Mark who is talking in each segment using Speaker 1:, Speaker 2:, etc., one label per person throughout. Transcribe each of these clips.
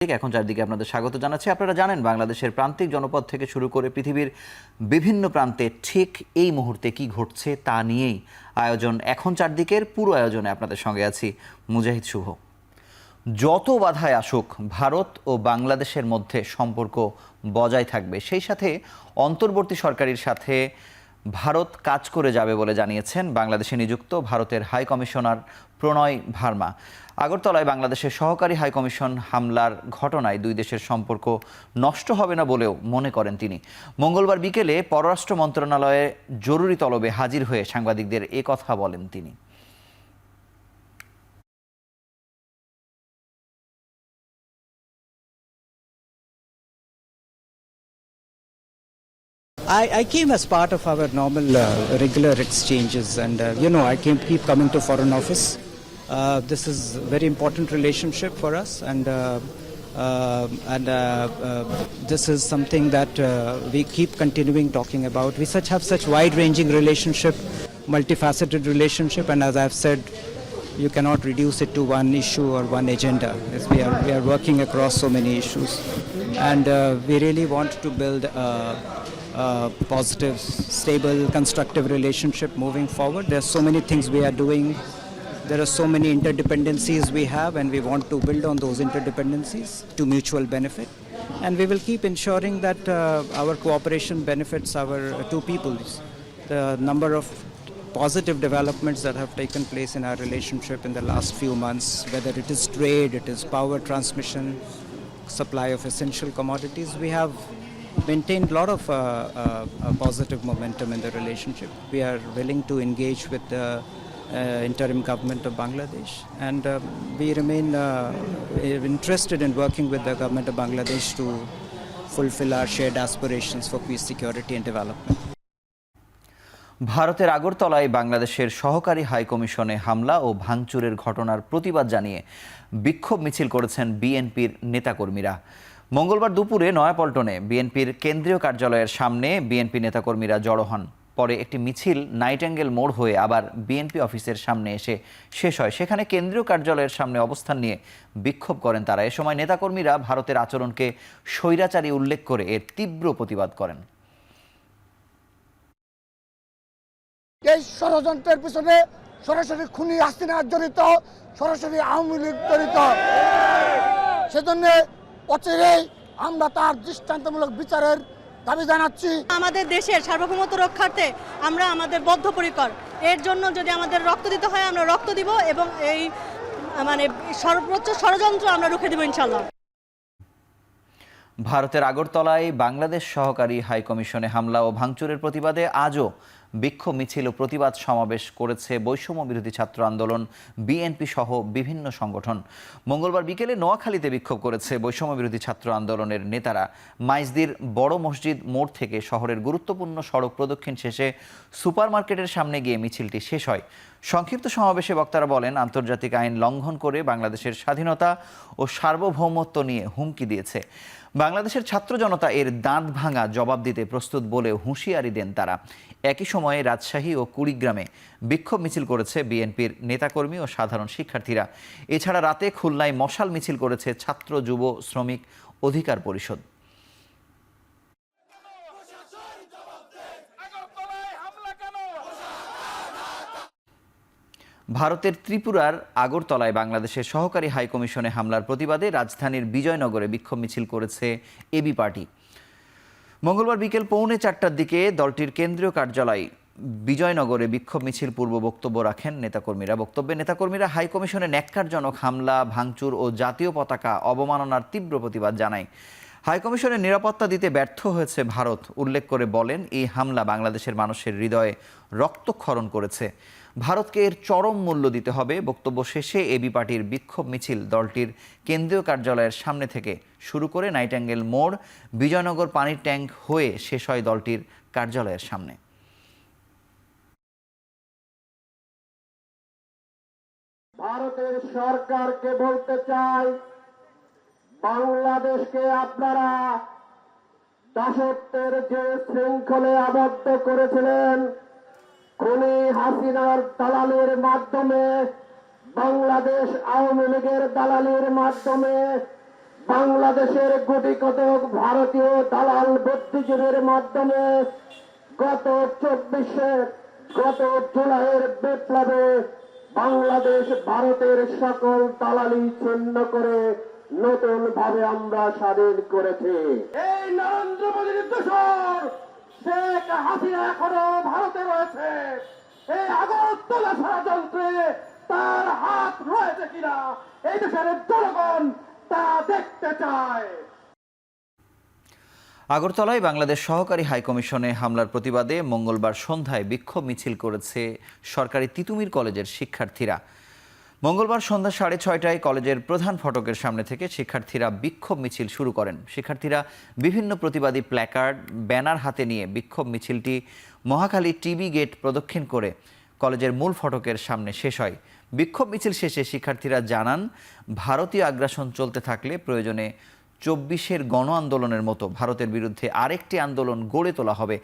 Speaker 1: এখন চারদিকে আপনাদের স্বাগত জানাচ্ছি। আপনারা জানেন বাংলাদেশের প্রান্তিক জনপদ থেকে শুরু করে পৃথিবীর বিভিন্ন প্রান্তে ঠিক এই মুহূর্তে কি ঘটছে তা নিয়েই আয়োজন এখন চারদিকের পুরো আয়োজনে আপনাদের সঙ্গে আছি মুজাহিদ শুভ। যত বাধায় আসুক ভারত ও বাংলাদেশের মধ্যে সম্পর্ক বজায় থাকবে, সেই সাথে অন্তর্বর্তী সরকারের সাথে ভারত কাজ করে যাবে বলে জানিয়েছেন বাংলাদেশে নিযুক্ত ভারতের হাই কমিশনার প্রণয় ভার্মা। আগরতলায় বাংলাদেশের সহকারী হাই কমিশন হামলার ঘটনায় দুই দেশের সম্পর্ক নষ্ট হবে না বলেও মনে করেন তিনি। মঙ্গলবার বিকেলে পররাষ্ট্র মন্ত্রণালয়ে জরুরি তলবে হাজির হয়ে সাংবাদিকদের এ কথা বলেন তিনি।
Speaker 2: I came as part of our normal regular exchanges, and I keep coming to Foreign Office. This is a very important relationship for us, and this is something that we keep continuing talking about. We have such wide-ranging relationship, multifaceted relationship, and as I've said, you cannot reduce it to one issue or one agenda. As we are working across so many issues, and we really want to build positive, stable, constructive relationship moving forward. There are so many things we are doing. There are so many interdependencies we have, and we want to build on those interdependencies to mutual benefit. And we will keep ensuring that our cooperation benefits our two peoples. The number of positive developments that have taken place in our relationship in the last few months, whether it is trade, it is power transmission, supply of essential commodities, we have maintained a lot of positive momentum in the relationship. We are willing to engage with the interim government of Bangladesh, and we remain interested in working with the government of Bangladesh to fulfill our shared aspirations for peace, security and development.
Speaker 1: ভারতের আগরতলায় বাংলাদেশের সহকারী high কমিশনে হামলা ও ভাঙচুরের ঘটনার প্রতিবাদ জানিয়ে বিক্ষোভ মিছিল করেছেন বিএনপির নেতাকর্মীরা। মঙ্গলবার দুপুরে নয়াপল্টনে বিএনপির কেন্দ্রীয় কার্যালয়ের সামনে বিএনপি নেতাকর্মীরা জড়ো হন। পরে একটি মিছিল নাইটেঙ্গেল মোড় হয়ে আবার বিএনপি অফিসের সামনে এসে শেষ হয়। সেখানে কেন্দ্রীয় কার্যালয়ের সামনে অবস্থান নিয়ে বিক্ষোভ করেন তারা। এ সময় নেতাকর্মীরা ভারতের আচরণকে স্বৈরাচারী উল্লেখ করে এর তীব্র প্রতিবাদ করেন।
Speaker 3: এই ষড়যন্ত্রের পিছনে সরাসরি খুনি হাসিনা জড়িত, সরাসরি আওয়ামী লীগ জড়িত। সেজন্য অচিরেই আমরা তার দৃষ্টান্তমূলক বিচারের দাবি জানাচ্ছি।
Speaker 4: আমাদের দেশের সার্বভৌমত্ব রক্ষার্থে আমরা আমাদের বদ্ধপরিকর। এর জন্য যদি আমাদের রক্ত দিতে হয় আমরা রক্ত দিব, এবং এই সর্বোচ্চ ষড়যন্ত্র আমরা রুখে দেব ইনশাআল্লাহ।
Speaker 1: ভারতের আগরতলায় বাংলাদেশ সহকারী হাই কমিশনে হামলা ও ভাঙচুরের প্রতিবাদে আজও বিক্ষোভ মিছিল ও প্রতিবাদ সমাবেশ করেছে বৈষম্য বিরোধী ছাত্র আন্দোলন, বিএনপি সহ বিভিন্ন সংগঠন। মঙ্গলবার বিকেলে নোয়াখালীতে বিক্ষোভ করেছে বৈষম্য বিরোধী ছাত্র আন্দোলনের নেতারা। মাইজদির বড় মসজিদ মোড় থেকে শহরের গুরুত্বপূর্ণ সড়ক প্রদক্ষিণ শেষে সুপারমার্কেটের সামনে গিয়ে মিছিলটি শেষ হয়। সংক্ষিপ্ত সমাবেশে বক্তারা বলেন, আন্তর্জাতিক আইন লঙ্ঘন করে বাংলাদেশের স্বাধীনতা ও সার্বভৌমত্ব নিয়ে হুমকি দিয়েছে। বাংলাদেশের ছাত্র জনতা এর দাঁত ভাঙা জবাব দিতে প্রস্তুত বলে হুঁশিয়ারি দেন তারা। একই সময়ে রাজশাহী ও কুড়িগ্রামে বিক্ষোভ মিছিল করেছে বিএনপির নেতাকর্মী ও সাধারণ শিক্ষার্থীরা। এছাড়া রাতে খুলনায় মশাল মিছিল করেছে ছাত্র যুব শ্রমিক অধিকার পরিষদ। ভারতের ত্রিপুরার আগরতলায় বাংলাদেশের সহকারী হাই কমিশনে হামলার প্রতিবাদে রাজধানীর বিজয়নগরে বিক্ষোভ মিছিল করেছে এবি পার্টি। মঙ্গলবার বিকেল 3:45টার দিকে দলটির কেন্দ্রীয় কার্যালয় বিজয়নগরে বিক্ষোভ মিছিল পূর্ব বক্তব্য রাখেন নেতাকর্মীরা। বক্তব্যে নেতাকর্মীরা হাই কমিশনে ন্যাক্কারজনক হামলা, ভাঙচুর ও জাতীয় পতাকা অবমাননার তীব্র প্রতিবাদ জানায়। হাইকমিশনের নিরাপত্তা দিতে ব্যর্থ হয়েছে ভারত উল্লেখ করে বলেন, এই হামলা বাংলাদেশের মানুষের হৃদয়ে রক্তক্ষরণ করেছে। ভারতকে এর চরম মূল্য দিতে হবে। বক্তব্য শেষে এবি পার্টির বিক্ষোভ মিছিল দলটির কেন্দ্রীয় কার্যালয়ের সামনে থেকে শুরু করে নাইটেঙ্গেল মোড়, বিজয়নগর পানির ট্যাঙ্ক হয়ে শেষ হয় দলটির কার্যালয়ের সামনে।
Speaker 5: ভারতের সরকারকে বলতে চাই, বাংলাদেশকে আপনারা দাসত্বের যে শৃঙ্খলে আবদ্ধ করেছিলেন, খুনি হাসিনার দালালির মাধ্যমে, বাংলাদেশ আওয়ামী লীগের দালালির মাধ্যমে বাংলাদেশের গুটি কতক ভারতীয় দালাল বুদ্ধিজীবীর মাধ্যমে গত 24 জুলাইয়ের বিপ্লবে বাংলাদেশ ভারতের সকল দালালি ছিন্ন করে নতুন ভাবে আমরা স্বাধীন করেছি। এই নরেন্দ্র মোদীর দোসর শেখ হাসিনা এখনো ভারতে রয়েছে। এই আগরতলা ষড়যন্ত্রে তার হাত রয়েছে কিনা এই দেশের জনগণ তা দেখতে চায়।
Speaker 1: আগরতলায় বাংলাদেশ সহকারী হাইকমিশনে হামলার প্রতিবাদে মঙ্গলবার সন্ধ্যায় বিক্ষোভ মিছিল করেছে সরকারি তিতুমির কলেজের শিক্ষার্থীরা। মঙ্গলবার সন্ধ্যা 6:30টায় কলেজের প্রধান ফটকের সামনে থেকে শিক্ষার্থীরা বিক্ষোভ মিছিল শুরু করেন। শিক্ষার্থীরা বিভিন্ন প্রতিবাদী প্ল্যাকার্ড, ব্যানার হাতে নিয়ে বিক্ষোভ মিছিলটি মহাখালী টিবি গেট প্রদক্ষিণ করে কলেজের মূল ফটকের সামনে শেষ হয়। বিক্ষোভ মিছিল শেষে শিক্ষার্থীরা জানান, ভারতীয় আগ্রাসন চলতে থাকলে প্রয়োজনে 24-এর গণ আন্দোলনের মতো ভারতের বিরুদ্ধে আরেকটি আন্দোলন গড়ে তোলা হবে।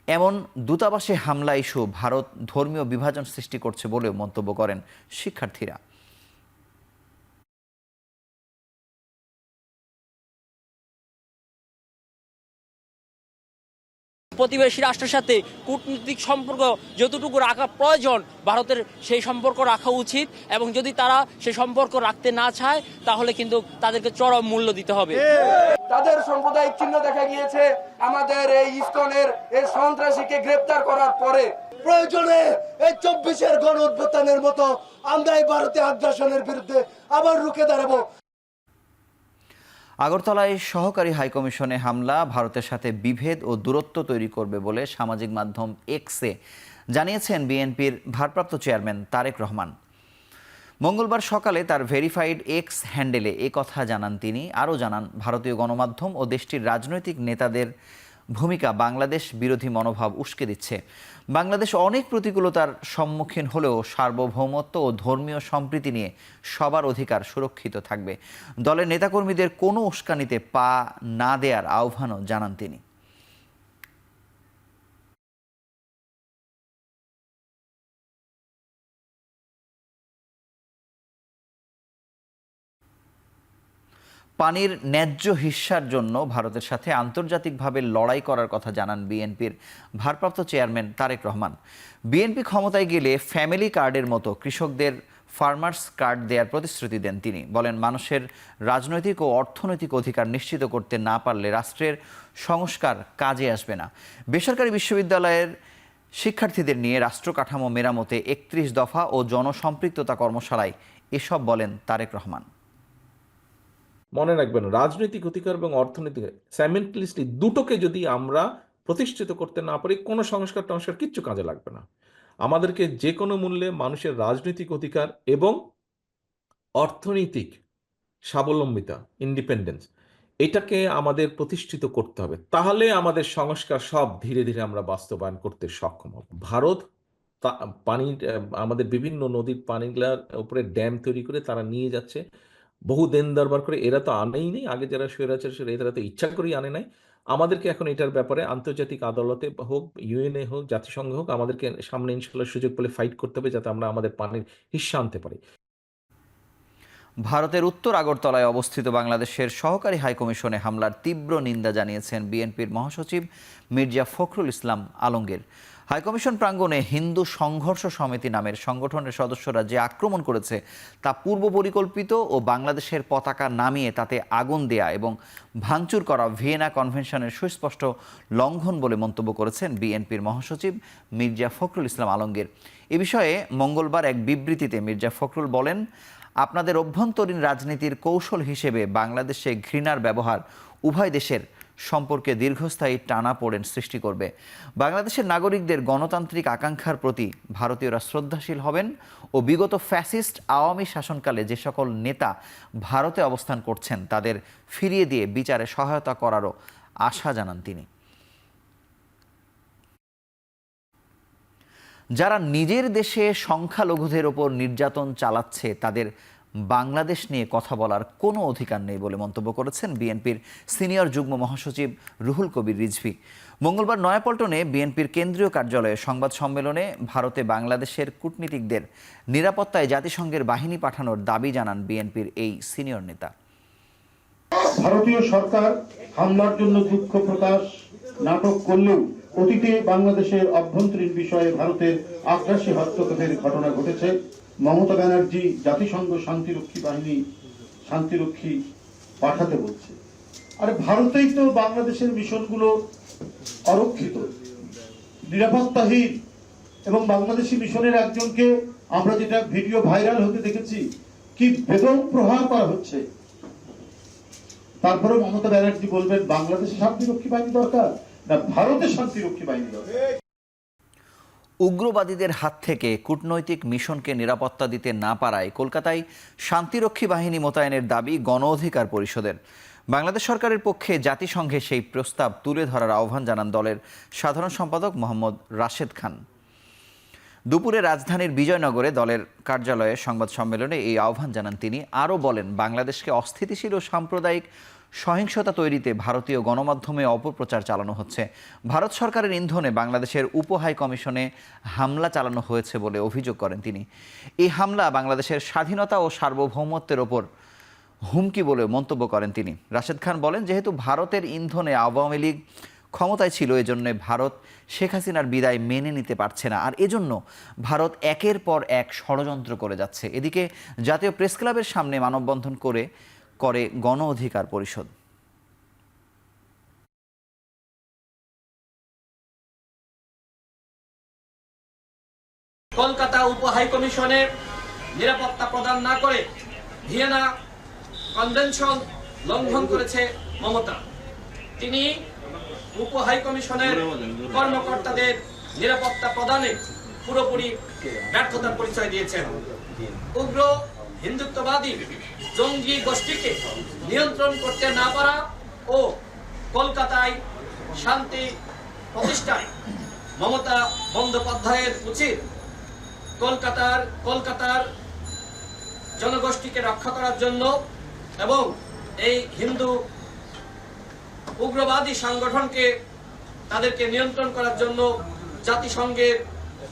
Speaker 1: এমন দূতাবাসে হামলা ইস্যু ভারত ধর্মীয় বিভাজন সৃষ্টি করছে বলেও মন্তব্য করেন শিক্ষার্থীরা।
Speaker 6: প্রতিবেশী রাষ্ট্রের সাথে কূটনৈতিক সম্পর্ক যতটুকু রাখা প্রয়োজন ভারতের সেই সম্পর্ক রাখা উচিত, এবং যদি তারা সেই সম্পর্ক রাখতে না চায় তাহলে কিন্তু তাদেরকে চরম মূল্য দিতে হবে।
Speaker 7: তাদের সাম্প্রদায়িক চিহ্ন দেখা গিয়েছে আমাদের এই ইসকনের এই সন্ত্রাসীকে গ্রেপ্তার করার পরে।
Speaker 8: প্রয়োজনে এই 24-এর গণ অভ্যুত্থানের মতো আমরা এই ভারতীয় আগ্রাসনের বিরুদ্ধে আবার রুখে দাঁড়াবো।
Speaker 1: আগরতলায় সহকারী হাইকমিশনে হামলা ভারতের সাথে বিভেদ ও দূরত্ব তৈরি করবে বলে সামাজিক মাধ্যম এক্সে জানিয়েছেন বিএনপির ভারপ্রাপ্ত চেয়ারম্যান তারেক রহমান। মঙ্গলবার সকালে তার ভেরিফাইড এক্স হ্যান্ডেলে কথা জানান তিনি। আরও জানান, ভারতীয় গণমাধ্যম ও দেশটির রাজনৈতিক নেতাদের ভূমিকা বাংলাদেশ বিরোধী মনোভাব উস্কে দিচ্ছে। বাংলাদেশ অনেক প্রতিকূলতার সম্মুখীন হলেও সার্বভৌমত্ব ও ধর্মীয় সম্প্রীতি নিয়ে সবার অধিকার সুরক্ষিত থাকবে। দলের নেতাকর্মীদের কোনো উস্কানিতে পা না দেওয়ার আহ্বানও জানান তিনি। পানির ন্যায্য হিস্যার জন্য ভারতের সাথে আন্তর্জাতিকভাবে লড়াই করার কথা জানান বিএনপির ভারপ্রাপ্ত চেয়ারম্যান তারেক রহমান। বিএনপি ক্ষমতায় গেলে ফ্যামিলি কার্ডের মতো কৃষকদের ফার্মার্স কার্ড দেওয়ার প্রতিশ্রুতি দেন তিনি। বলেন, মানুষের রাজনৈতিক ও অর্থনৈতিক অধিকার নিশ্চিত করতে না পারলে রাষ্ট্রের সংস্কার কাজে আসবে না। বেসরকারি বিশ্ববিদ্যালয়ের শিক্ষার্থীদের নিয়ে রাষ্ট্র কাঠামো মেরামতে 31 দফা ও জনসম্পৃক্ততা কর্মশালায় এসব বলেন তারেক রহমান।
Speaker 9: মনে রাখবেন, রাজনৈতিক অধিকার এবং অর্থনৈতিক সাইমেন্টালিস্টলি দুটোকে যদি আমরা প্রতিষ্ঠিত করতে না পারি, কোনো সংস্কার টংস্কার কিচ্ছু কাজে লাগবে না। আমাদেরকে যে কোনো মূল্যে মানুষের রাজনৈতিক অধিকার এবং অর্থনৈতিক স্বাবলম্বিতা, ইন্ডিপেন্ডেন্স, এটাকে আমাদের প্রতিষ্ঠিত করতে হবে। তাহলে আমাদের সংস্কার সব ধীরে ধীরে আমরা বাস্তবায়ন করতে সক্ষম হব। ভারত পানি, আমাদের বিভিন্ন নদীর পানিগুলার উপরে ড্যাম তৈরি করে তারা নিয়ে যাচ্ছে, বহু দেন দরবার করে। এরা তো আনেই নেই, আগে যারা স্বৈরাচার এরা তো ইচ্ছা করেই আনে নাই। আমাদেরকে এখন এটার ব্যাপারে আন্তর্জাতিক আদালতে হোক, ইউএনএ হোক, জাতিসংঘ হোক, আমাদেরকে সামনে ইনশাল্লাহ সুযোগ পেলে ফাইট করতে হবে যাতে আমরা আমাদের পানির হিস্সা আনতে পারি।
Speaker 1: ভারতের উত্তর আগরতলায় অবস্থিত বাংলাদেশের সহকারী হাইকমিশনে হামলার তীব্র নিন্দা জানিয়েছেন বিএনপির মহাসচিব মির্জা ফখরুল ইসলাম আলমগীর। হাইকমিশন প্রাঙ্গণে হিন্দু সংঘর্ষ সমিতি নামের সংগঠনের সদস্যরা যে আক্রমণ করেছে তা পূর্ব পরিকল্পিত ও বাংলাদেশের পতাকা নামিয়ে তাতে আগুন দেয়া এবং ভাঙচুর করা ভিয়েনা কনভেনশনের সুস্পষ্ট লঙ্ঘন বলে মন্তব্য করেছেন বিএনপির মহাসচিব মির্জা ফখরুল ইসলাম আলমগীর। এ বিষয়ে মঙ্গলবার এক বিবৃতিতে মির্জা ফখরুল বলেন, আপনাদের অভ্যন্তরীণ রাজনীতির কৌশল হিসেবে বাংলাদেশে ঘৃণার ব্যবহার উভয় দেশের সম্পর্কে দীর্ঘস্থায়ী টানাপোড়েন সৃষ্টি করবে। বাংলাদেশের নাগরিকদের গণতান্ত্রিক আকাঙ্ক্ষার প্রতি ভারতীয়রা শ্রদ্ধাশীল হবেন ও বিগত ফ্যাসিস্ট আওয়ামী শাসনকালে যে সকল নেতা ভারতে অবস্থান করছেন তাদের ফিরিয়ে দিয়ে বিচারে সহায়তা করারও আশা জানান তিনি। যারা নিজের দেশে সংখ্যালঘুদের ওপর নির্যাতন চালাচ্ছে তাদের বাংলাদেশ নিয়ে কথা বলার কোনো অধিকার নেই বলে মন্তব্য করেছেন বিএনপির সিনিয়র যুগ্ম মহাসচিব রুহুল কবির রিজভী। মঙ্গলবার নয়াপল্টনে বিএনপির কেন্দ্রীয় কার্যালয়ে সংবাদ সম্মেলনে ভারতে বাংলাদেশের কূটনীতিকদের নিরাপত্তায় জাতিসংঘের বাহিনী পাঠানোর দাবি জানান বিএনপির এই সিনিয়র নেতা।
Speaker 5: ভারতীয় সরকার হামলার জন্য দুঃখ প্রকাশ নাটক করলেও অতীতে বাংলাদেশের অভ্যন্তরীণ বিষয়ে ভারতের আগ্রাসী হস্তক্ষেপের ঘটনা ঘটেছে। মমতা ব্যানার্জি জাতিসংঘ শান্তিরক্ষী পাঠাতে বলছে। আরে ভারতেই তো বাংলাদেশের মিশনগুলো অরক্ষিত, নিরাপত্তাহীন, এবং বাংলাদেশি মিশনের একজনকে আমরা যেটা ভিডিও ভাইরাল হতে দেখেছি, কি বেদম প্রহার করা হচ্ছে। তারপরে মমতা ব্যানার্জি বলবেন বাংলাদেশে শান্তিরক্ষী বাহিনী দরকার না ভারতের শান্তিরক্ষী বাহিনী দরকার।
Speaker 1: উগ্রবাদীদের হাত থেকে কূটনৈতিক মিশনকে নিরাপত্তা দিতে না পারায় কলকাতায় শান্তিরক্ষী বাহিনী মোতায়েনের দাবি গণ অধিকার পরিষদের। বাংলাদেশ সরকারের পক্ষে জাতিসংঘে সেই প্রস্তাব তুলে ধরার আহ্বান জানান দলের সাধারণ সম্পাদক মোহাম্মদ রাশেদ খান। দুপুরে রাজধানীর বিজয়নগরে দলের কার্যালয়ে সংবাদ সম্মেলনে এই আহ্বান জানান তিনি। আরও বলেন, বাংলাদেশকে অস্থিতিশীল ও সাম্প্রদায়িক সহিংসতা তৈরিতে ভারতীয় গণমাধ্যমে অপপ্রচার চালানো হচ্ছে। ভারত সরকারের ইন্ধনে বাংলাদেশের উপ হাই কমিশনে হামলা চালানো হয়েছে বলে অভিযোগ করেন তিনি। এই হামলা বাংলাদেশের স্বাধীনতা ও সার্বভৌমত্বের ওপর হুমকি বলে মন্তব্য করেন তিনি। রাশেদ খান বলেন, যেহেতু ভারতের ইন্ধনে আওয়ামী লীগ ক্ষমতায় ছিল, এজন্য ভারত শেখ হাসিনার বিদায় মেনে নিতে পারছে না, আর এজন্য ভারত একের পর এক ষড়যন্ত্র করে যাচ্ছে। এদিকে জাতীয় প্রেস ক্লাবের সামনে মানববন্ধন করে গণ অধিকার পরিষদ।
Speaker 6: কলকাতা উপ হাই কমিশনে নিরাপত্তা প্রদান না করে ভিয়েনা কনভেনশন লঙ্ঘন করেছে মমতা। তিনি উপ হাই কমিশনের কর্মকর্তাদের নিরাপত্তা প্রদানে পুরোপুরি ব্যর্থতার পরিচয় দিয়েছেন। উগ্র হিন্দুত্ববাদী জঙ্গি গোষ্ঠীকে নিয়ন্ত্রণ করতে না পারা ও কলকাতায় শান্তি প্রতিষ্ঠায় মমতা বন্দ্যোপাধ্যায়ের উচিত কলকাতার জনগোষ্ঠীকে রক্ষা করার জন্য এবং এই হিন্দু উগ্রবাদী সংগঠনকে তাদেরকে নিয়ন্ত্রণ করার জন্য জাতিসংঘের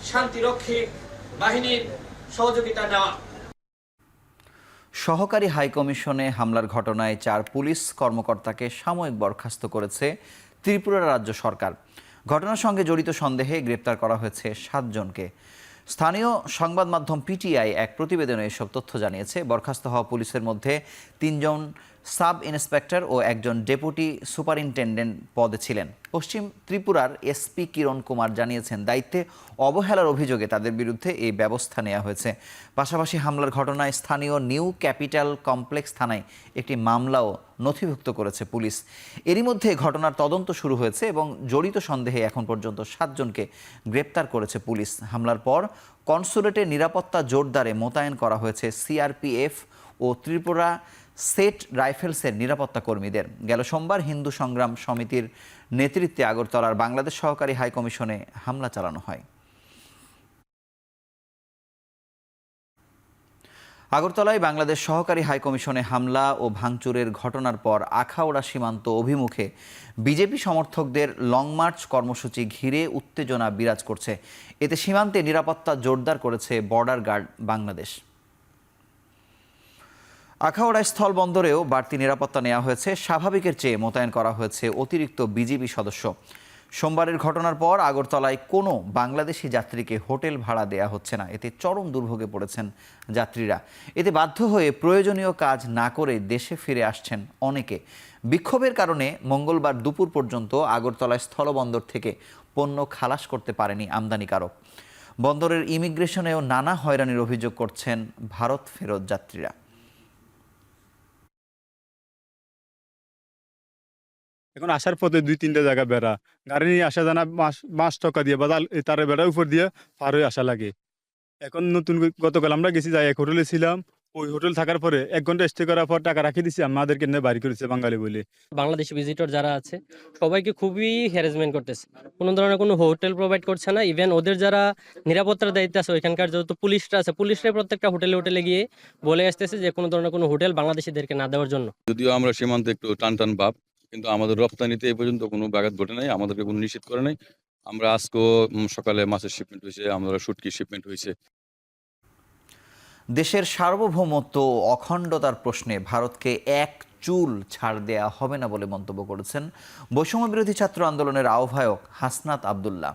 Speaker 6: শান্তিরক্ষী বাহিনীর সহযোগিতা নেওয়া।
Speaker 1: সহকারী হাইকমিশনে হামলার ঘটনায় 4 পুলিশ কর্মকর্তাকে সাময়িক বরখাস্ত করেছে ত্রিপুরা রাজ্য সরকার। ঘটনার সঙ্গে জড়িত সন্দেহে গ্রেপ্তার করা হয়েছে 7 জনকে। স্থানীয় সংবাদ মাধ্যম পিটিআই এক প্রতিবেদনে এসব তথ্য জানিয়েছে। বরখাস্ত হওয়া পুলিশের মধ্যে 3 জন সাব ইন্সপেক্টর ও একজন ডেপুটি সুপারিনটেন্ডেন্ট পদে ছিলেন। পশ্চিম ত্রিপুরার এসপি কিরণ কুমার জানিয়েছেন, দায়িত্বে অবহেলার অভিযোগে তাদের বিরুদ্ধে এই ব্যবস্থা নেওয়া হয়েছে। পাশাপাশি হামলার ঘটনায় স্থানীয় নিউ ক্যাপিটাল কমপ্লেক্স থানায় একটি মামলাও নথিভুক্ত করেছে পুলিশ। এরই মধ্যে ঘটনার তদন্ত শুরু হয়েছে এবং জড়িত সন্দেহে এখন পর্যন্ত 7 জনকে গ্রেপ্তার করেছে পুলিশ। হামলার পর কনসুলেটে নিরাপত্তা জোরদারে মোতায়েন করা হয়েছে সিআরপিএফ ও ত্রিপুরা স্টেট রাইফেলসের নিরাপত্তা কর্মীদের। গেল সোমবার হিন্দু সংগ্রাম সমিতির নেতৃত্বে আগরতলার বাংলাদেশ সহকারী হাইকমিশনে হামলা চালানো হয়। আগরতলায় বাংলাদেশ সহকারী হাইকমিশনে হামলা ও ভাঙচুরের ঘটনার পর আখাউড়া সীমান্ত অভিমুখে বিজেপি সমর্থকদের লং মার্চ কর্মসূচি ঘিরে উত্তেজনা বিরাজ করছে। এতে সীমান্তে নিরাপত্তা জোরদার করেছে বর্ডার গার্ড বাংলাদেশ। আখাউড়া স্থলবন্দরেও বাড়তি নিরাপত্তা নেওয়া হয়েছে। স্বাভাবিকের চেয়ে মোতায়েন করা হয়েছে অতিরিক্ত বিজিবি সদস্য। সোমবারের ঘটনার পর আগরতলায় কোনো বাংলাদেশি যাত্রীকে হোটেল ভাড়া দেয়া হচ্ছে না। এতে চরম দুর্ভোগে পড়েছেন যাত্রীরা। এতে বাধ্য হয়ে প্রয়োজনীয় কাজ না করে দেশে ফিরে আসছেন অনেকে। বিক্ষোভের কারণে মঙ্গলবার দুপুর পর্যন্ত আগরতলায় স্থলবন্দর থেকে পণ্য খালাস করতে পারেনি আমদানিকারক। বন্দরের ইমিগ্রেশনেও নানা হয়রানির অভিযোগ করছেন ভারত ফেরত যাত্রীরা।
Speaker 10: এখন আসার পথে 2-3টা জায়গা বেড়া গাড়ি নিয়ে আসা জানা 5 টাকা দিয়ে বাদাল তার বেড়ার উপর দিয়ে পার হয়ে আসা লাগে। এখন নতুন গতকাল আমরা গেছি যাই এক হোটেলে ছিলাম, ওই হোটেল থাকার পরে 1 ঘন্টা স্টে করার পর টাকা রাখি দিছি, আমাদেরকে নিয়ে বাড়ি করেছে বাঙালি বলে।
Speaker 11: বাংলাদেশি ভিজিটর যারা আছে সবাইকে খুবই হ্যারাসমেন্ট করতেছে, কোনো ধরনের কোনো হোটেল প্রোভাইড করছে না। ইভেন ওদের যারা নিরাপত্তার দায়িত্বে আছে ওইখানকার যেহেতু পুলিশরা আছে, পুলিশরা প্রত্যেকটা হোটেলে গিয়ে বলে আসতেছে যে কোনো ধরনের কোনো হোটেল বাংলাদেশিদেরকে না দেওয়ার জন্য।
Speaker 12: যদিও আমরা সীমান্তে একটু টান ভাব, কিন্তু আমাদের রপ্তানিতে এই পর্যন্ত কোনো ব্যাঘাত ঘটে নাই, আমাদেরকে কোনো নিষেধ করে নাই। আমরা আজকেও সকালে মাছের শিপমেন্ট হয়েছে, আমরা শুটকি শিপমেন্ট হয়েছে।
Speaker 1: দেশের সার্বভৌমত্ব ও অখণ্ডতার প্রশ্নে ভারতকে এক চুল ছাড় দেয়া হবে না বলে মন্তব্য করেছেন বৈষম্য বিরোধী ছাত্র আন্দোলনের আহ্বায়ক হাসনাত আব্দুল্লাহ।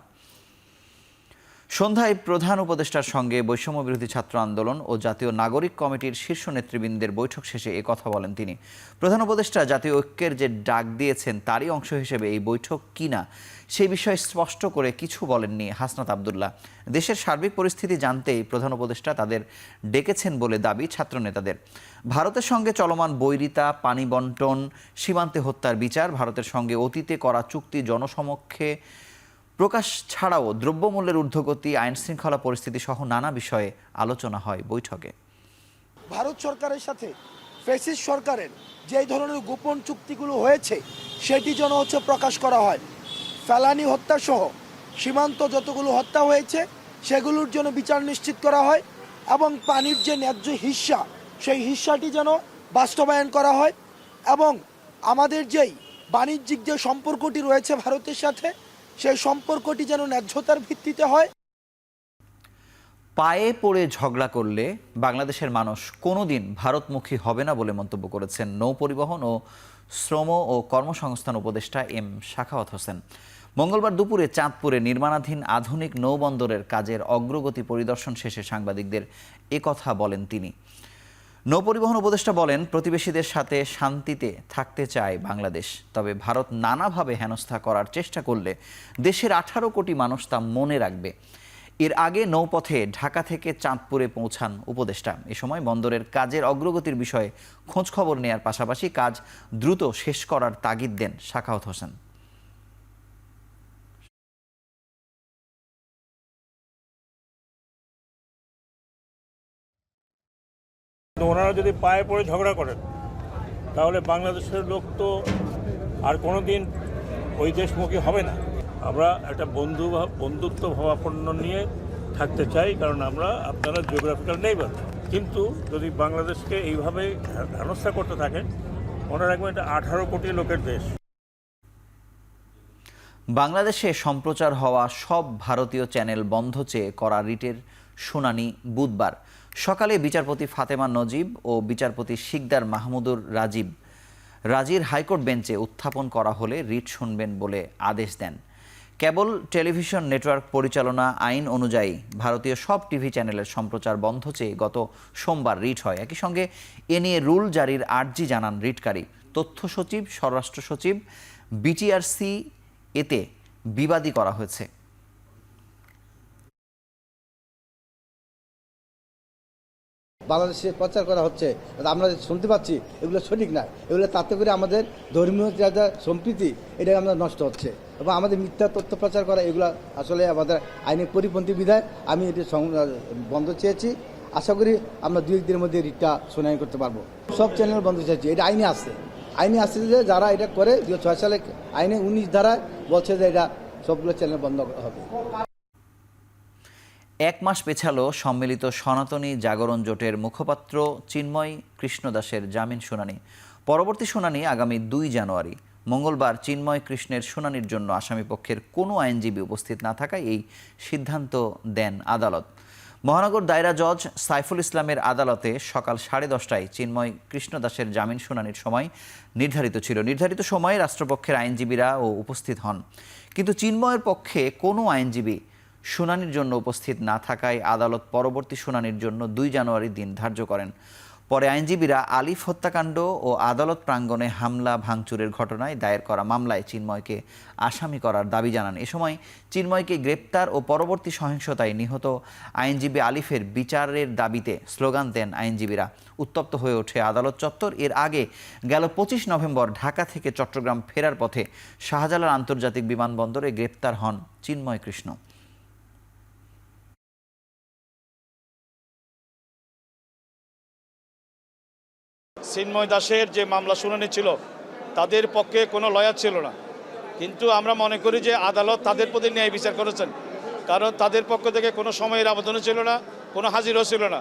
Speaker 1: সন্ধ্যায় প্রধান উপদেষ্টার সঙ্গে বৈষম্য বিরোধী ছাত্র আন্দোলন ও জাতীয় নাগরিক কমিটির শীর্ষ নেতৃবৃন্দের বৈঠক শেষে কথা বলেন তিনি। প্রধান উপদেষ্টা জাতীয় ঐক্যের যে ডাক দিয়েছেন তারই অংশ হিসেবে এই বৈঠক কিনা সেই বিষয়ে স্পষ্ট করে কিছু বলেননি হাসনাত আব্দুল্লাহ। দেশের সার্বিক পরিস্থিতি জানতেই প্রধান উপদেষ্টা তাদের ডেকেছেন বলে দাবি ছাত্রনেতাদের। ভারতের সঙ্গে চলমান বৈরিতা, পানি বন্টন, সীমান্তে হত্যার বিচার, ভারতের সঙ্গে অতীতে করা চুক্তি জনসমক্ষে প্রকাশ ছাড়াও দ্রব্যমূল্যের ঊর্ধ্বগতি, আইন শৃঙ্খলা পরিস্থিতি সহ নানা বিষয়ে আলোচনা হয় বৈঠকে।
Speaker 8: ভারত সরকারের সাথে ফ্যাসিস্ট সরকারের যেই ধরনের গোপন চুক্তিগুলো হয়েছে সেটি যেন প্রকাশ করা হয়। ফেলানি হত্যা সহ সীমান্ত যতগুলো হত্যা হয়েছে সেগুলোর জন্য বিচার নিশ্চিত করা হয় এবং পানির যে ন্যায্য হিস্সা সেই হিস্সাটি যেন বাস্তবায়ন করা হয় এবং আমাদের যেই বাণিজ্যিক যে সম্পর্কটি রয়েছে ভারতের সাথে সেই সম্পর্কটি যেন ন্যায্যতার ভিত্তিতে হয়।
Speaker 1: পায়ে পড়ে ঝগড়া করলে বাংলাদেশের মানুষ কোনোদিন ভারতমুখী হবে না বলে মন্তব্য করেছেন নৌ পরিবহন ও শ্রম ও কর্মসংস্থান উপদেষ্টা এম সাখাওয়াত হোসেন। মঙ্গলবার দুপুরে চাঁদপুরে নির্মাণাধীন আধুনিক নৌবন্দরের কাজের অগ্রগতি পরিদর্শন শেষে সাংবাদিকদের একথা বলেন তিনি। নৌপরিবহন উপদেষ্টা বলেন, প্রতিবেশীদের সাথে শান্তিতে থাকতে চায় বাংলাদেশ, তবে ভারত নানাভাবে হেনস্থা করার চেষ্টা করলে দেশের 18 কোটি মানুষ তা মনে রাখবে। এর আগে নৌপথে ঢাকা থেকে চাঁদপুরে পৌঁছান উপদেষ্টা। এ সময় বন্দরের কাজের অগ্রগতির বিষয়ে খোঁজখবর নেয়ার পাশাপাশি কাজ দ্রুত শেষ করার তাগিদ দেন সাখাওয়াত হোসেন।
Speaker 10: ওনারা যদি পায়ে পড়ে ঝগড়া করেন তাহলে বাংলাদেশের লোক তো আর কোনোদিন ওই দেশমুখী হবে না। আমরা একটা বন্ধুত্ব ভাবাপন্ন নিয়ে থাকতে চাই, কারণ আপনারা জিওগ্রাফিক্যাল নেইবার। কিন্তু যদি বাংলাদেশকে এইভাবে হেনস্থা করতে থাকেন, মনে রাখবেন এটা 18 কোটি লোকের দেশ।
Speaker 1: বাংলাদেশে সম্প্রচার হওয়া সব ভারতীয় চ্যানেল বন্ধ চেয়ে করা রিটের শুনানি বুধবার সকালে বিচারপতি ফাতেমা নজিব ও বিচারপতি শিকদার মাহমুদুর রাজির হাইকোর্ট বেঞ্চে উত্থাপন করা হলে রিট শুনবেন বলে আদেশ দেন। কেবল টেলিভিশন নেটওয়ার্ক পরিচালনা আইন অনুযায়ী ভারতীয় সব টিভি চ্যানেলের সম্প্রচার বন্ধ চেয়ে গত সোমবার রিট হয়। একই সঙ্গে এ নিয়ে রুল জারির আর্জি জানান রিটকারী। তথ্য সচিব, স্বরাষ্ট্র সচিব, বিটিআরসি এতে বিবাদী করা হয়েছে।
Speaker 8: বাংলাদেশে প্রচার করা হচ্ছে, আমরা শুনতে পাচ্ছি এগুলো সঠিক না। এগুলো তাতে করে আমাদের ধর্মীয় যা সম্প্রীতি এটা আমরা নষ্ট হচ্ছে এবং আমাদের মিথ্যা তথ্য প্রচার করা এগুলো আসলে আমাদের আইনের পরিপন্থী বিধায় আমি এটি বন্ধ চেয়েছি। আশা করি আমরা 2 দিনের মধ্যে রিটটা শুনানি করতে পারবো। সব চ্যানেল বন্ধ চেয়েছি, এটা আইনে আসছে যে যারা এটা করে 2006 সালে আইনে 19 ধারায় বলছে যে এটা সবগুলো চ্যানেল বন্ধ হবে।
Speaker 1: 1 মাস পেছালো সম্মিলিত সনাতনী জাগরণ জোটের মুখপাত্র চিন্ময় কৃষ্ণ দাসের জামিন শুনানি। পরবর্তী শুনানি আগামী 2 জানুয়ারি। মঙ্গলবার চিন্ময় কৃষ্ণের শুনানির জন্য আসামিপক্ষের কোনো আইনজীবী উপস্থিত না থাকায় এই সিদ্ধান্ত দেন আদালত। মহানগর দায়রা জজ সাইফুল ইসলামের আদালতে সকাল 10:30টায় চিন্ময় কৃষ্ণ দাসের জামিন শুনানির সময় নির্ধারিত ছিল। নির্ধারিত সময়ে রাষ্ট্রপক্ষের আইনজীবীরাও উপস্থিত হন, কিন্তু চিন্ময়ের পক্ষে কোনো আইনজীবী শুনানির জন্য উপস্থিত না থাকায় আদালত পরবর্তী শুনানির জন্য 2 জানুয়ারি দিন ধার্য করেন। পরে আইনজীবীরা আলিফ হত্যাকাণ্ড ও আদালত প্রাঙ্গণে হামলা ভাঙচুরের ঘটনায় দায়ের করা মামলায় চিন্ময়কে আসামি করার দাবি জানান। এ সময় চিন্ময়কে গ্রেপ্তার ও পরবর্তী সহিংসতায় নিহত আইনজীবী আলিফের বিচারের দাবিতে স্লোগান দেন আইনজীবীরা। উত্তপ্ত হয়ে ওঠে আদালত চত্বর। এর আগে গেল 25 নভেম্বর ঢাকা থেকে চট্টগ্রাম ফেরার পথে শাহজালাল আন্তর্জাতিক বিমানবন্দরে গ্রেপ্তার হন চিন্ময় কৃষ্ণ।
Speaker 10: চিন্ময় দাসের যে মামলা শুনানি ছিল তাদের পক্ষে কোনো লয়ার ছিল না, কিন্তু আমরা মনে করি যে আদালত তাদের প্রতি ন্যায় বিচার করেছেন, কারণ তাদের পক্ষ থেকে কোনো সময়ের আবেদনও ছিল না, কোনো হাজিরও ছিল না।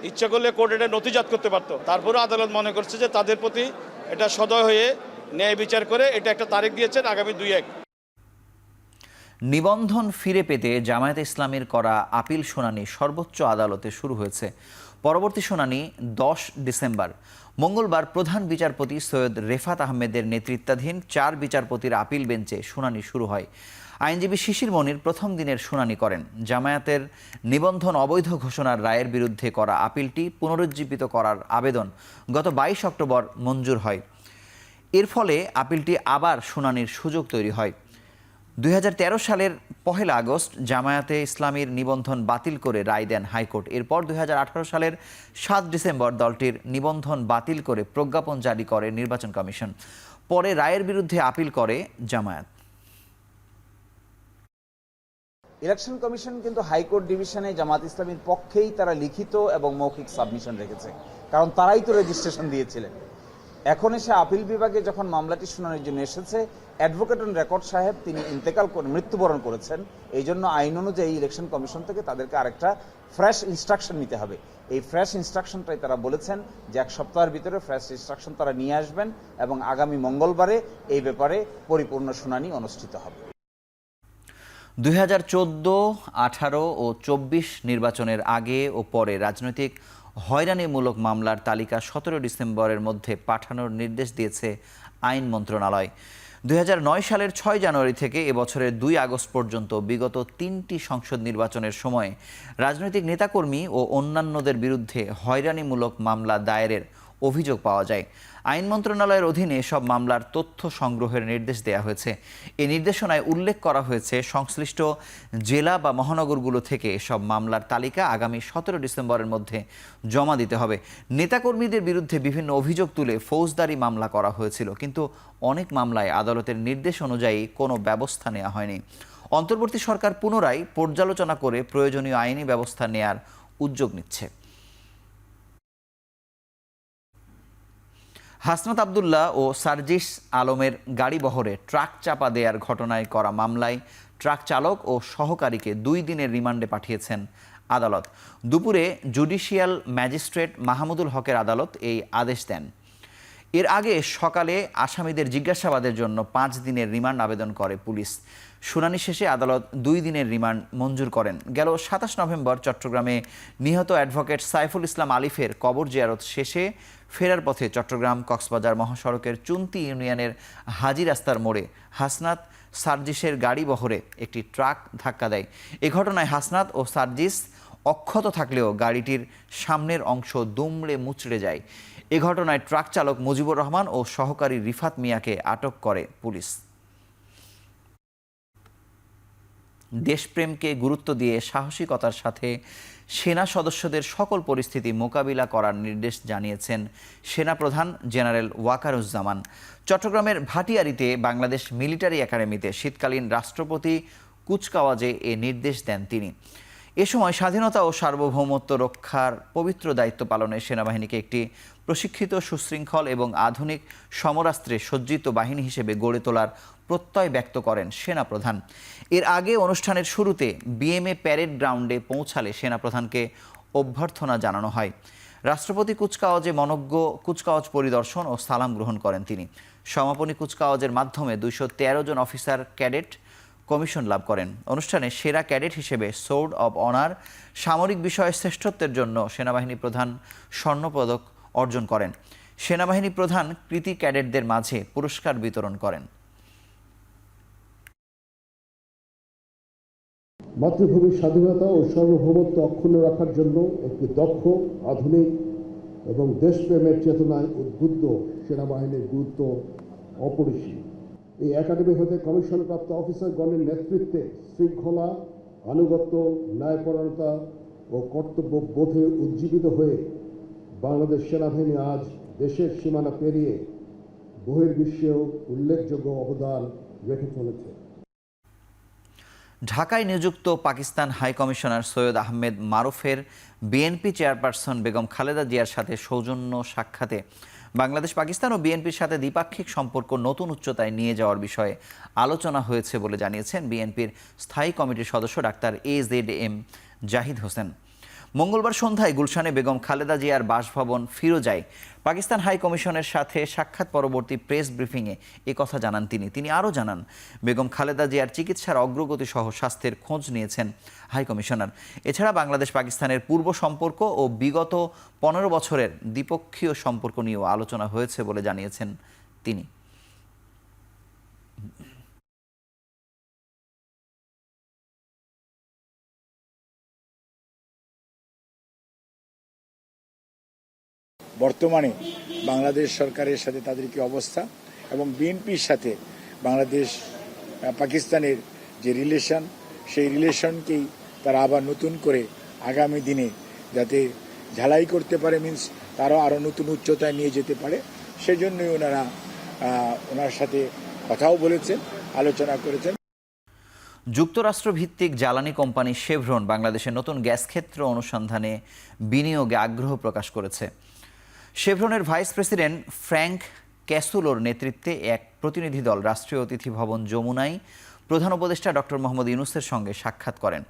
Speaker 10: ইচ্ছা করলে কোর্ট এটা নথিজাত করতে পারতো। তারপরে আদালত মনে করছে যে তাদের প্রতি এটা সদয় হয়ে ন্যায় বিচার করে এটা একটা তারিখ দিয়েছেন আগামী 2-1।
Speaker 1: নিবন্ধন ফিরে পেতে জামায়াতে ইসলামীর করা আপিল শুনানি সর্বোচ্চ আদালতে শুরু হয়েছে। পরবর্তী শুনানি 10 ডিসেম্বর। মঙ্গলবার প্রধান বিচারপতি সৈয়দ রেফাত আহমেদের নেতৃত্বাধীন 4 বিচারপতির আপিল বেঞ্চে শুনানি শুরু হয়। আইনজীবী শিশির মনির প্রথম দিনের শুনানি করেন। জামায়াতের নিবন্ধন অবৈধ ঘোষণার রায়ের বিরুদ্ধে করা আপিলটি পুনরুজ্জীবিত করার আবেদন গত 22 অক্টোবর মঞ্জুর হয়। এর ফলে আপিলটি আবার শুনানির সুযোগ তৈরি হয়। 2013 সালের 1 আগস্ট জামায়াতে ইসলামীর নিবন্ধন বাতিল করে রায় দেন হাইকোর্ট। এরপর 2018 সালের 7 ডিসেম্বর দলটির নিবন্ধন বাতিল করে প্রজ্ঞাপন জারি করে নির্বাচন কমিশন। পরে রায়ের বিরুদ্ধে আপিল করে জামায়াত।
Speaker 13: ইলেকশন কমিশন কিন্তু হাইকোর্ট ডিভিশনে জামাত ইসলামীর পক্ষেই তারা লিখিত এবং মৌখিক সাবমিশন রেখেছে, কারণ তারাই তো রেজিস্ট্রেশন দিয়েছিলেন। এখন এসে আপিল বিভাগে যখন মামলাটি শুনানির জন্য এসেছে, অ্যাডভোকেট অন রেকর্ড সাহেব তিনি ইন্তেকাল করে মৃত্যুবরণ করেছেন। এই জন্য আইন অনুযায়ী ইলেকশন কমিশন থেকে তাদেরকে আরেকটা ফ্রেশ ইনস্ট্রাকশন নিতে হবে। এই ফ্রেশ ইনস্ট্রাকশনটাই তারা বলেছেন যে 1 সপ্তাহের ভিতরে ফ্রেশ ইনস্ট্রাকশন তারা নিয়ে আসবেন এবং আগামী মঙ্গলবারে এই ব্যাপারে পরিপূর্ণ শুনানি অনুষ্ঠিত হবে।
Speaker 1: 2014, 18 ও 24 নির্বাচনের আগে ও পরে রাজনৈতিক হয়রানিমূলক মামলার তালিকা 17 ডিসেম্বরের মধ্যে পাঠানোর নির্দেশ দিয়েছে আইন মন্ত্রণালয়। 2009 সালের 6 জানুয়ারি থেকে এবছরের 2 আগস্ট পর্যন্ত বিগত 3টি সংসদ নির্বাচনের সময় রাজনৈতিক নেতাকর্মী ও অন্যান্যদের বিরুদ্ধে হয়রানিমূলক মামলা দায়েরের অভিযোগ পাওয়া যায়। আইন মন্ত্রণালয়ের অধীনে সব মামলার তথ্য সংগ্রহের নির্দেশ দেওয়া হয়েছে। এই নির্দেশনায় উল্লেখ করা হয়েছে সংশ্লিষ্ট জেলা বা মহানগরগুলো থেকে এসব মামলার তালিকা আগামী 17 ডিসেম্বরের মধ্যে জমা দিতে হবে। নেতাকর্মীদের বিরুদ্ধে বিভিন্ন অভিযোগ তুলে ফৌজদারি মামলা করা হয়েছিল, কিন্তু অনেক মামলায় আদালতের নির্দেশ অনুযায়ী কোনো ব্যবস্থা নেওয়া হয়নি। অন্তর্বর্তী সরকার পুনরায় পর্যালোচনা করে প্রয়োজনীয় আইনি ব্যবস্থা নেয়ার উদ্যোগ নিচ্ছে। হাসনাত আবদুল্লাহ ও সার্জিস আলমের গাড়িবহরে ট্রাক চাপা দেওয়ার ঘটনায় করা মামলায় ট্রাক চালক ও সহকারীকে 2 দিনের রিমান্ডে পাঠিয়েছেন আদালত। দুপুরে জুডিশিয়াল ম্যাজিস্ট্রেট মাহমুদুল হকের আদালত এই আদেশ দেন। এর আগে সকালে আসামিদের জিজ্ঞাসাবাদের জন্য 5 দিনের রিমান্ড আবেদন করে পুলিশ। শুনানি শেষে আদালত 2 দিনের রিমান্ড মঞ্জুর করেন। গেল 27 নভেম্বর চট্টগ্রামে নিহত অ্যাডভোকেট সাইফুল ইসলাম আলিফের কবর জিয়ারত শেষে ফেরার পথে চট্টগ্রাম কক্সবাজার মহাসড়কের চুন্তি ইউনিয়নের হাজি রাস্তার মোড়ে হাসনাত সার্জিসের গাড়ি বহরে একটি ট্রাক ধাক্কা দেয়। এ ঘটনায় হাসনাত ও সার্জিস অক্ষত থাকলেও গাড়িটির সামনের অংশ দুমড়ে মুচড়ে যায়। এ ঘটনায় ট্রাক চালক মুজিবুর রহমান ও সহকারী রিফাত মিয়াকে আটক করে পুলিশ। দেশপ্রেমকে গুরুত্ব দিয়ে সাহসিকতার সাথে সেনা সদস্যদের সকল পরিস্থিতি মোকাবিলা করার নির্দেশ জানিয়েছেন সেনাপ্রধান জেনারেল ওয়াকারুজ্জামান। চট্টগ্রামের ভাটিয়ারীতে বাংলাদেশ মিলিটারি একাডেমিতে শীতকালীন রাষ্ট্রপতি কুচকাওয়াজে এ নির্দেশ দেন তিনি। এ সময় স্বাধীনতা ও সার্বভৌমত্ব রক্ষার পবিত্র দায়িত্ব পালনে সেনাবাহিনীকে একটি প্রশিক্ষিত, সুশৃঙ্খল এবং আধুনিক সমরাস্ত্রে সজ্জিত বাহিনী হিসেবে গড়ে তোলার প্রত্যয় ব্যক্ত করেন সেনাপ্রধান। এর আগে অনুষ্ঠানের শুরুতে বিএমএ প্যারেড গ্রাউন্ডে পৌঁছালে সেনাপ্রধানকে অভ্যর্থনা জানানো হয়। রাষ্ট্রপতি কুচকাওয়াজে মনজ্ঞ কুচকাওয়াজ পরিদর্শন ও সালাম গ্রহণ করেন তিনি। সমাপনী কুচকাওয়াজের মাধ্যমে 213 জন অফিসার ক্যাডেট কমিশন লাভ করেন। অনুষ্ঠানে সেরা ক্যাডেট হিসেবে সোর্ড অব অনার, সামরিক বিষয়ে শ্রেষ্ঠত্বের জন্য সেনাবাহিনী প্রধান স্বর্ণপদক অর্জন করেন। সেনাবাহিনী প্রধান কৃতি ক্যাডেটদের মাঝে পুরস্কার বিতরণ করেন।
Speaker 5: মাতৃভূমির স্বাধীনতা ও সার্বভৌমত্ব অক্ষুণ্ণ রাখার জন্য একটি দক্ষ, আধুনিক এবং দেশপ্রেমের চেতনায় উদ্বুদ্ধ সেনাবাহিনীর গুরুত্ব অপরিসীম। এই একাডেমি হতে কমিশনপ্রাপ্ত অফিসারগণের নেতৃত্বে শৃঙ্খলা, আনুগত্য, ন্যায়পরায়ণতা ও কর্তব্যবোধে উজ্জীবিত হয়ে বাংলাদেশ সেনাবাহিনী আজ দেশের সীমানা পেরিয়ে বহির্বিশ্বেও উল্লেখযোগ্য অবদান রেখে চলেছে।
Speaker 1: ঢাকায় নিযুক্ত পাকিস্তান হাই কমিশনার সৈয়দ আহমেদ মারুফের বিএনপি চেয়ারপারসন বেগম খালেদা জিয়ার সাথে সৌজন্য সাক্ষাতে বাংলাদেশ, পাকিস্তান ও বিএনপির সাথে দ্বিপাক্ষিক সম্পর্ক নতুন উচ্চতায় নিয়ে যাওয়ার বিষয়ে আলোচনা হয়েছে বলে জানিয়েছেন বিএনপির স্থায়ী কমিটির সদস্য ডাক্তার AZM জাহিদ হোসেন। মঙ্গলবার সন্ধ্যায় গুলশানে বেগম খালেদা জিয়ার বাসভবন ফিরোজায় পাকিস্তান হাই কমিশনের সাথে সাক্ষাৎ পরবর্তী প্রেস ব্রিফিংয়ে কথা জানান তিনি আরও জানান, বেগম খালেদা জিয়ার চিকিৎসার অগ্রগতি সহ স্বাস্থ্যের খোঁজ নিয়েছেন হাই কমিশনার। এছাড়া বাংলাদেশ পাকিস্তানের পূর্ব সম্পর্ক ও বিগত 15 বছরের দ্বিপক্ষীয় সম্পর্ক নিয়েও আলোচনা হয়েছে বলে জানিয়েছেন তিনি।
Speaker 14: বর্তমানে বাংলাদেশ সরকারের সাথে তাদের কি অবস্থা এবং বিএনপির সাথে বাংলাদেশ পাকিস্তানের যে রিলেশন, সেই রিলেশনকেই তারা আবার নতুন করে আগামী দিনে যাতে ঝালাই করতে পারে, মিনস তারাও আরও নতুন উচ্চতায় নিয়ে যেতে পারে, সেজন্যই ওনার সাথে কথাও বলেছেন, আলোচনা করেছেন।
Speaker 1: যুক্তরাষ্ট্র ভিত্তিক জ্বালানি কোম্পানি শেভরন বাংলাদেশের নতুন গ্যাস ক্ষেত্র অনুসন্ধানে বিনিয়োগে আগ্রহ প্রকাশ করেছে। শেভরনের ভাইস প্রেসিডেন্ট ফ্র্যাঙ্ক ক্যাসুলোর নেতৃত্বে এক প্রতিনিধি দল রাষ্ট্রীয় অতিথি ভবন যমুনায় প্রধান উপদেষ্টা ডক্টর মোহাম্মদ ইউনূসের সঙ্গে সাক্ষাৎ করেন।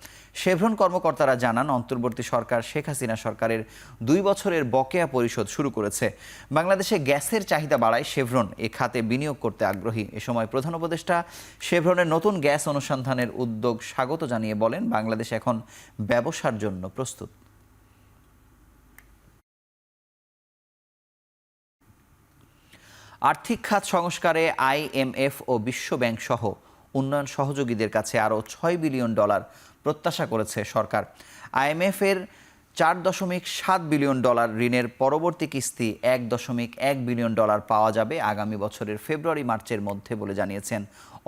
Speaker 1: শেভরন কর্মকর্তারা জানান, অন্তর্বর্তী সরকার শেখ হাসিনা সরকারের 2 বছরের বকেয়া পরিশোধ শুরু করেছে। বাংলাদেশে গ্যাসের চাহিদা বাড়ায় শেভরন এ খাতে বিনিয়োগ করতে আগ্রহী। এ সময় প্রধান উপদেষ্টা শেভরনের নতুন গ্যাস অনুসন্ধানের উদ্যোগ স্বাগত জানিয়ে বলেন, বাংলাদেশ এখন ব্যবসার জন্য প্রস্তুত। আর্থিক খাত সংস্কারে IMF ও বিশ্বব্যাংক সহ উন্নয়ন সহযোগীদের কাছে আরও $6 বিলিয়ন প্রত্যাশা করেছে সরকার। IMF এর $4.7 বিলিয়ন ঋণের পরবর্তী কিস্তি $1.1 বিলিয়ন পাওয়া যাবে আগামী বছরের ফেব্রুয়ারি-মার্চের মধ্যে বলে জানিয়েছেন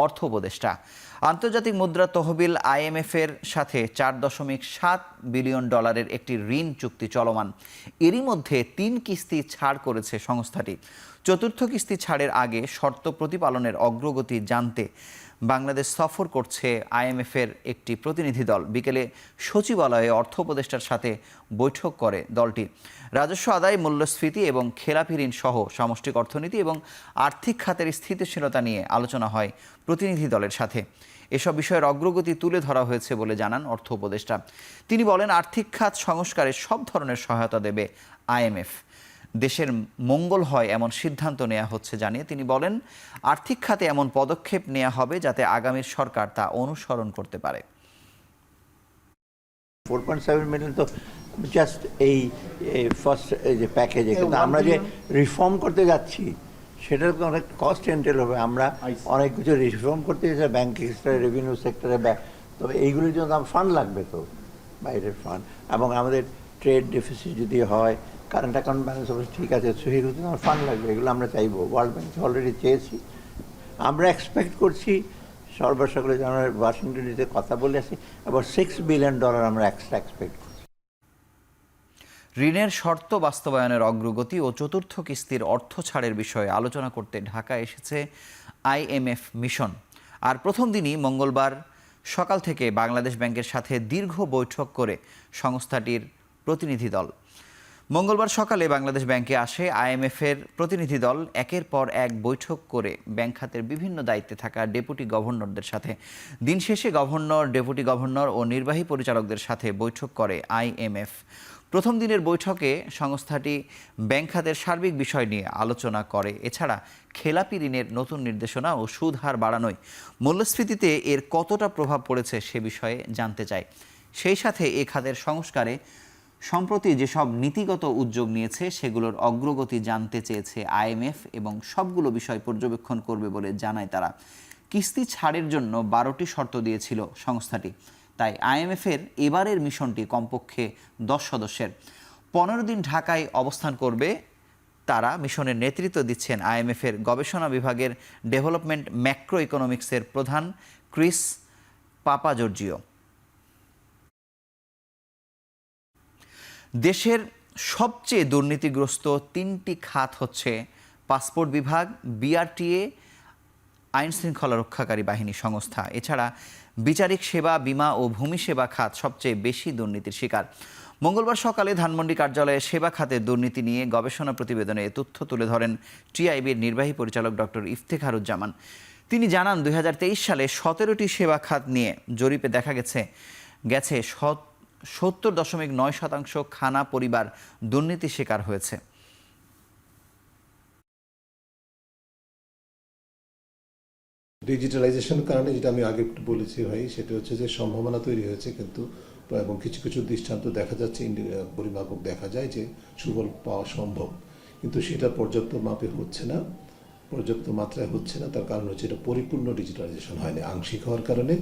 Speaker 1: অর্থ উপদেষ্টা। আন্তর্জাতিক মুদ্রা তহবিল IMF এর সাথে $4.7 বিলিয়ন একটি ঋণ চুক্তি চলমান। এরই মধ্যে 3 কিস্তি ছাড় করেছে সংস্থাটি। চতুর্থ কিস্তি ছাড়ের আগে শর্ত প্রতিপালনের অগ্রগতি জানতে বাংলাদেশ সফর করছে IMF এর একটি প্রতিনিধি দল। বিকেলে সচিবালয়ে অর্থ উপদেষ্টার সাথে বৈঠক করে দলটি। রাজস্ব আদায়, মূল্যস্ফীতি এবং খেলাপি ঋণ সহ সামষ্টিক অর্থনীতি এবং আর্থিক খাতের স্থিতিশীলতা নিয়ে আলোচনা হয় প্রতিনিধি দলের সাথে। এসব বিষয়ের অগ্রগতি তুলে ধরা হয়েছে বলে জানান অর্থ উপদেষ্টা। তিনি বলেন, আর্থিক খাত সংস্কারে সব ধরনের সহায়তা দেবে IMF। দেশের মঙ্গল হয় এমন সিদ্ধান্ত নেওয়া হচ্ছে জানিয়ে তিনি বলেন, আর্থিক খাতে এমন পদক্ষেপ নেওয়া হবে যাতে আগামীর সরকার তা অনুসরণ করতে পারে।
Speaker 15: 4.7 মিলিয়ন তো জাস্ট এই ফার্স্ট যে প্যাকেজে, কিন্তু আমরা যে রিফর্ম করতে যাচ্ছি সেটার তো অনেক কস্ট এন্টেল হবে। আমরা অনেক কিছু রিফর্ম করতে যাচ্ছি ব্যাংক সেক্টরে, রেভিনিউ সেক্টরে, তো এইগুলির জন্য ফান্ড লাগবে, তো বাইরের ফান্ড, এবং আমাদের ট্রেড ডেফিসিট যদি হয়, কারেন্ট অ্যাকাউন্ট ব্যালেন্স অবশ্যই ঠিক আছে, সেগুলো আমার ফান্ড লাগবে, এগুলো আমরা চাইবো। ওয়ার্ল্ড ব্যাংক অলরেডি চেয়েছি, আমরা এক্সপেক্ট করছি সর্বসকলে আমরা ওয়াশিংটন ডিসিতে কথা বলে আসি, আবার $6 বিলিয়ন আমরা এক্সট্রা এক্সপেক্ট করছি।
Speaker 1: ঋণের শর্ত বাস্তবায়নের অগ্রগতি ও চতুর্থ কিস্তির অর্থ ছাড়ের বিষয়ে আলোচনা করতে ঢাকায় এসেছে IMF মিশন। আর প্রথম দিনই মঙ্গলবার সকাল থেকে বাংলাদেশ ব্যাংকের সাথে দীর্ঘ বৈঠক করে সংস্থাটির প্রতিনিধি দল। মঙ্গলবার সকালে বাংলাদেশ ব্যাংকে আসে IMF এর প্রতিনিধি দল। একের পর এক বৈঠক করে ব্যাংক খাতের বিভিন্ন দায়িত্বে থাকা ডেপুটি গভর্নরদের সাথে। দিন শেষে গভর্নর, ডেপুটি গভর্নর ও নির্বাহী পরিচালকদের সাথে বৈঠক করে IMF। প্রথম দিনের বৈঠকে সংস্থাটি ব্যাংক খাতের সার্বিক বিষয় নিয়ে আলোচনা করে। এছাড়া খেলাপি ঋণের নতুন নির্দেশনা ও সুদ হার বাড়ানোয় মূল্যস্ফীতিতে এর কতটা প্রভাব পড়েছে সে বিষয়ে জানতে চায়। সেই সাথে এ খাতের সংস্কারে সম্প্রতি যেসব নীতিগত উদ্যোগ নিয়েছে সেগুলোর অগ্রগতি জানতে চেয়েছে IMF এবং সবগুলো বিষয় পর্যবেক্ষণ করবে বলে জানায় তারা। কিস্তি ছাড়ের জন্য 12টি শর্ত দিয়েছিল সংস্থাটি। তাই IMF এর এবারের মিশনটি কমপক্ষে 10 সদস্যের। 15 দিন ঢাকায় অবস্থান করবে তারা। মিশনের নেতৃত্ব দিচ্ছেন IMF এর গবেষণা বিভাগের ডেভেলপমেন্ট ম্যাক্রো ইকোনমিক্সের প্রধান ক্রিস পাপাজর্জিও। দেশের সবচেয়ে দুর্নীতিগ্রস্ত 3টি খাত হচ্ছে পাসপোর্ট বিভাগ, BRTA, আইন শৃঙ্খলা রক্ষাকারী বাহিনী সংস্থা। এছাড়া বিচারিক সেবা, বীমা ও ভূমি সেবা খাত সবচেয়ে বেশি দুর্নীতির শিকার। মঙ্গলবার সকালে ধানমন্ডি কার্যালয়ে সেবা খাতের দুর্নীতি নিয়ে গবেষণা প্রতিবেদনে তথ্য তুলে ধরেন TIBর নির্বাহী পরিচালক ডক্টর ইফতেখারুজ্জামান। তিনি জানান, 2023 সালে 17টি সেবা খাত নিয়ে জরিপে দেখা গেছে 70.9% খানা পরিবার দুর্নীতির শিকার হয়েছে।
Speaker 16: ডিজিটালাইজেশনের কারণে যেটা আমি আগে একটু বলেছি ভাই, সেটা হচ্ছে যে সম্ভাবনা তৈরি হয়েছে, কিন্তু এবং কিছু কিছু দৃষ্টান্ত দেখা যাচ্ছে, পরিমাপক দেখা যায় যে সুফল পাওয়া সম্ভব, কিন্তু সেটা পর্যাপ্ত মাপে হচ্ছে না, পর্যাপ্ত মাত্রায় হচ্ছে না। তার কারণ হচ্ছে এটা পরিপূর্ণ ডিজিটালাইজেশন হয়নি, আংশিক হওয়ার কারণে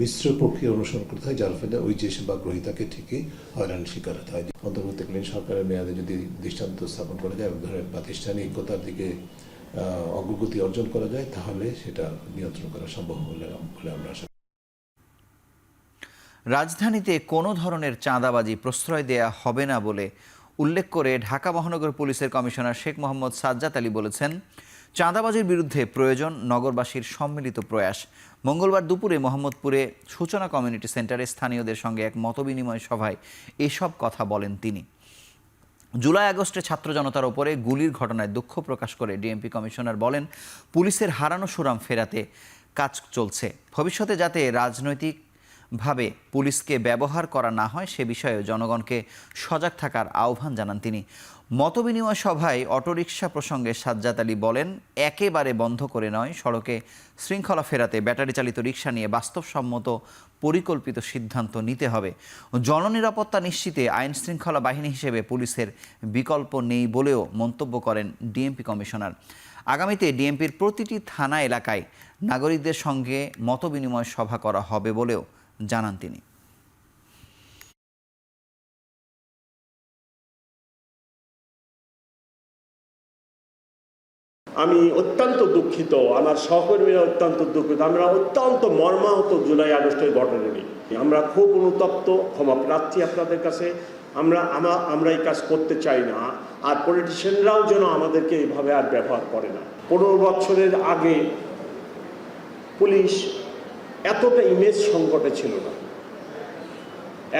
Speaker 16: মিশ্র প্রক্রিয়া অনুসরণ করতে হয়, যার ফলে ওই যে সেবা গ্রহীতাকে ঠিকই হয়রানির শিকার হতে হয়। অন্তর্বর্তীকালীন সরকারের মেয়াদে যদি দৃষ্টান্ত স্থাপন করা যায় এবং ধরনের প্রাতিষ্ঠানিকতার দিকে অগ্রগতি অর্জন করা যায়, তাহলে সেটা নিয়ন্ত্রণ করা সম্ভব বলে আমরা আশা করি।
Speaker 1: রাজধানীতে কোনো ধরনের চাঁদাবাজি প্রশ্রয় দেয়া হবে না বলে উল্লেখ করে ঢাকা মহানগর পুলিশের কমিশনার শেখ মোহাম্মদ সাজ্জাদ আলী বলেছেন, চাঁদাবাজির বিরুদ্ধে প্রয়োজন নগরবাসীর সম্মিলিত প্রয়াস। মঙ্গলবার দুপুরে মোহাম্মদপুরে সূচনা কমিউনিটি সেন্টারে স্থানীয়দের সঙ্গে এক মতবিনিময় সভায় এসব কথা বলেন তিনি। জুলাই আগস্টে ছাত্র জনতার ওপরে গুলির ঘটনায় দুঃখ প্রকাশ করে ডিএমপি কমিশনার বলেন, পুলিশের হারানো সুনাম ফেরাতে কাজ চলছে। ভবিষ্যতে যাতে রাজনৈতিকভাবে পুলিশকে ব্যবহার করা না হয় সে বিষয়ে জনগণকে সজাগ থাকার আহ্বান জানান তিনি। মতবিনিময় সভায় অটোরিকশা প্রসঙ্গে সাজ্জাদ আলী বলেন, একেবারে বন্ধ করে নয়, সড়কে শৃঙ্খলা ফেরাতে ব্যাটারি চালিত রিকশা নিয়ে বাস্তবসম্মত পরিকল্পিত সিদ্ধান্ত নিতে হবে। জননিরাপত্তা নিশ্চিতে আইন শৃঙ্খলা বাহিনী হিসেবে পুলিশের বিকল্প নেই বলেও মন্তব্য করেন ডিএমপি কমিশনার। আগামীতে ডিএমপির প্রতিটি থানা এলাকায় নাগরিকদের সঙ্গে মতবিনিময় সভা করা হবে বলেও জানান তিনি।
Speaker 17: আমি অত্যন্ত দুঃখিত, আমার সহকর্মীরা অত্যন্ত দুঃখিত, আমরা অত্যন্ত মর্মাহত জুলাই আগস্টের ঘটনা নিয়ে। আমরা খুব অনুতপ্ত, ক্ষমা প্রার্থী আপনাদের কাছে। আমরা এই কাজ করতে চাই না, আর পলিটিশিয়ানরাও যেন আমাদেরকে এইভাবে আর ব্যবহার করে না। 15 বছরের আগে পুলিশ এতটা ইমেজ সংকটে ছিল না,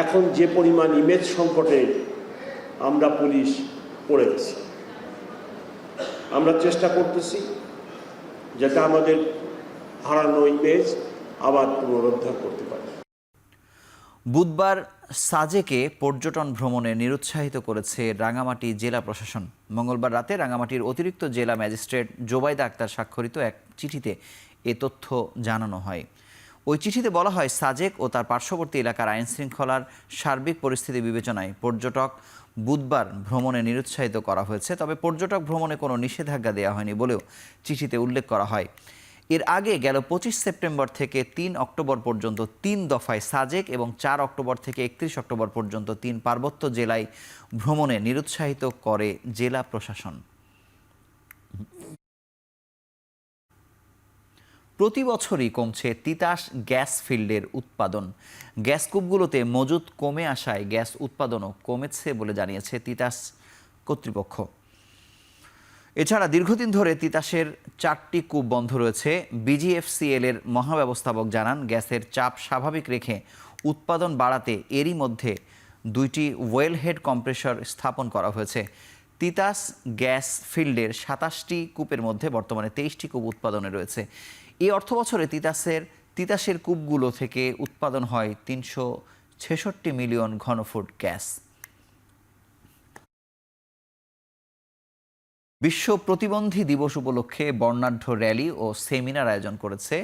Speaker 17: এখন যে পরিমাণ ইমেজ সংকটে আমরা পুলিশ পড়ে গেছি। আমরা চেষ্টা করতেছি যাতে আমাদের হারানো ইমেজ আবার পুনরুদ্ধার করতে পারি।
Speaker 1: বুধবার সাজেকে পর্যটন ভ্রমণে নিরুৎসাহিত করেছে রাঙামাটি জেলা প্রশাসন। মঙ্গলবার রাতে রাঙামাটির অতিরিক্ত জেলা ম্যাজিস্ট্রেট জোবাইদা আক্তার স্বাক্ষরিত এক চিঠিতে এ তথ্য জানানো হয়। ওই চিঠিতে বলা হয়, সাজেক ও তার পার্শ্ববর্তী এলাকার আইনশৃঙ্খলার সার্বিক পরিস্থিতি বিবেচনায় পর্যটক বুধবার ভ্রমণে নিরুৎসাহিত করা হয়েছে। তবে পর্যটক ভ্রমণে কোনো নিষেধাজ্ঞা দেওয়া হয়নি বলেও চিঠিতে উল্লেখ করা হয়। এর আগে গেল 25 সেপ্টেম্বর থেকে 3 অক্টোবর পর্যন্ত 3 দফায় সাজেক এবং 4 অক্টোবর থেকে 31 অক্টোবর পর্যন্ত 3 পার্বত্য জেলায় ভ্রমণে নিরুৎসাহিত করে জেলা প্রশাসন। প্রতি বছরই কমছে তিতাস গ্যাস ফিল্ডের উৎপাদন। গ্যাস কূপগুলোতে মজুত কমে আসায় গ্যাস উৎপাদনও কমেছে বলে জানিয়েছে তিতাস কর্তৃপক্ষ। এছাড়া দীর্ঘদিন ধরে তিতাসের 4টি কূপ বন্ধ রয়েছে। বিজিএফসিএল এর মহাব্যবস্থাপক জানান, গ্যাসের চাপ স্বাভাবিক রেখে উৎপাদন বাড়াতে এরই মধ্যে 2টি ওয়েলহেড কম্প্রেসর স্থাপন করা হয়েছে। তিতাস গ্যাস ফিল্ডের 27টি কূপের মধ্যে বর্তমানে 23টি কূপ উৎপাদনে রয়েছে। এই অর্থবছরে তিতাসের কূপগুলো থেকে উৎপাদন হয় 366 মিলিয়ন ঘনফুট গ্যাস। বিশ্ব প্রতিবন্ধী দিবস উপলক্ষে বর্ণাঢ্য র্যালি ও সেমিনার আয়োজন করেছে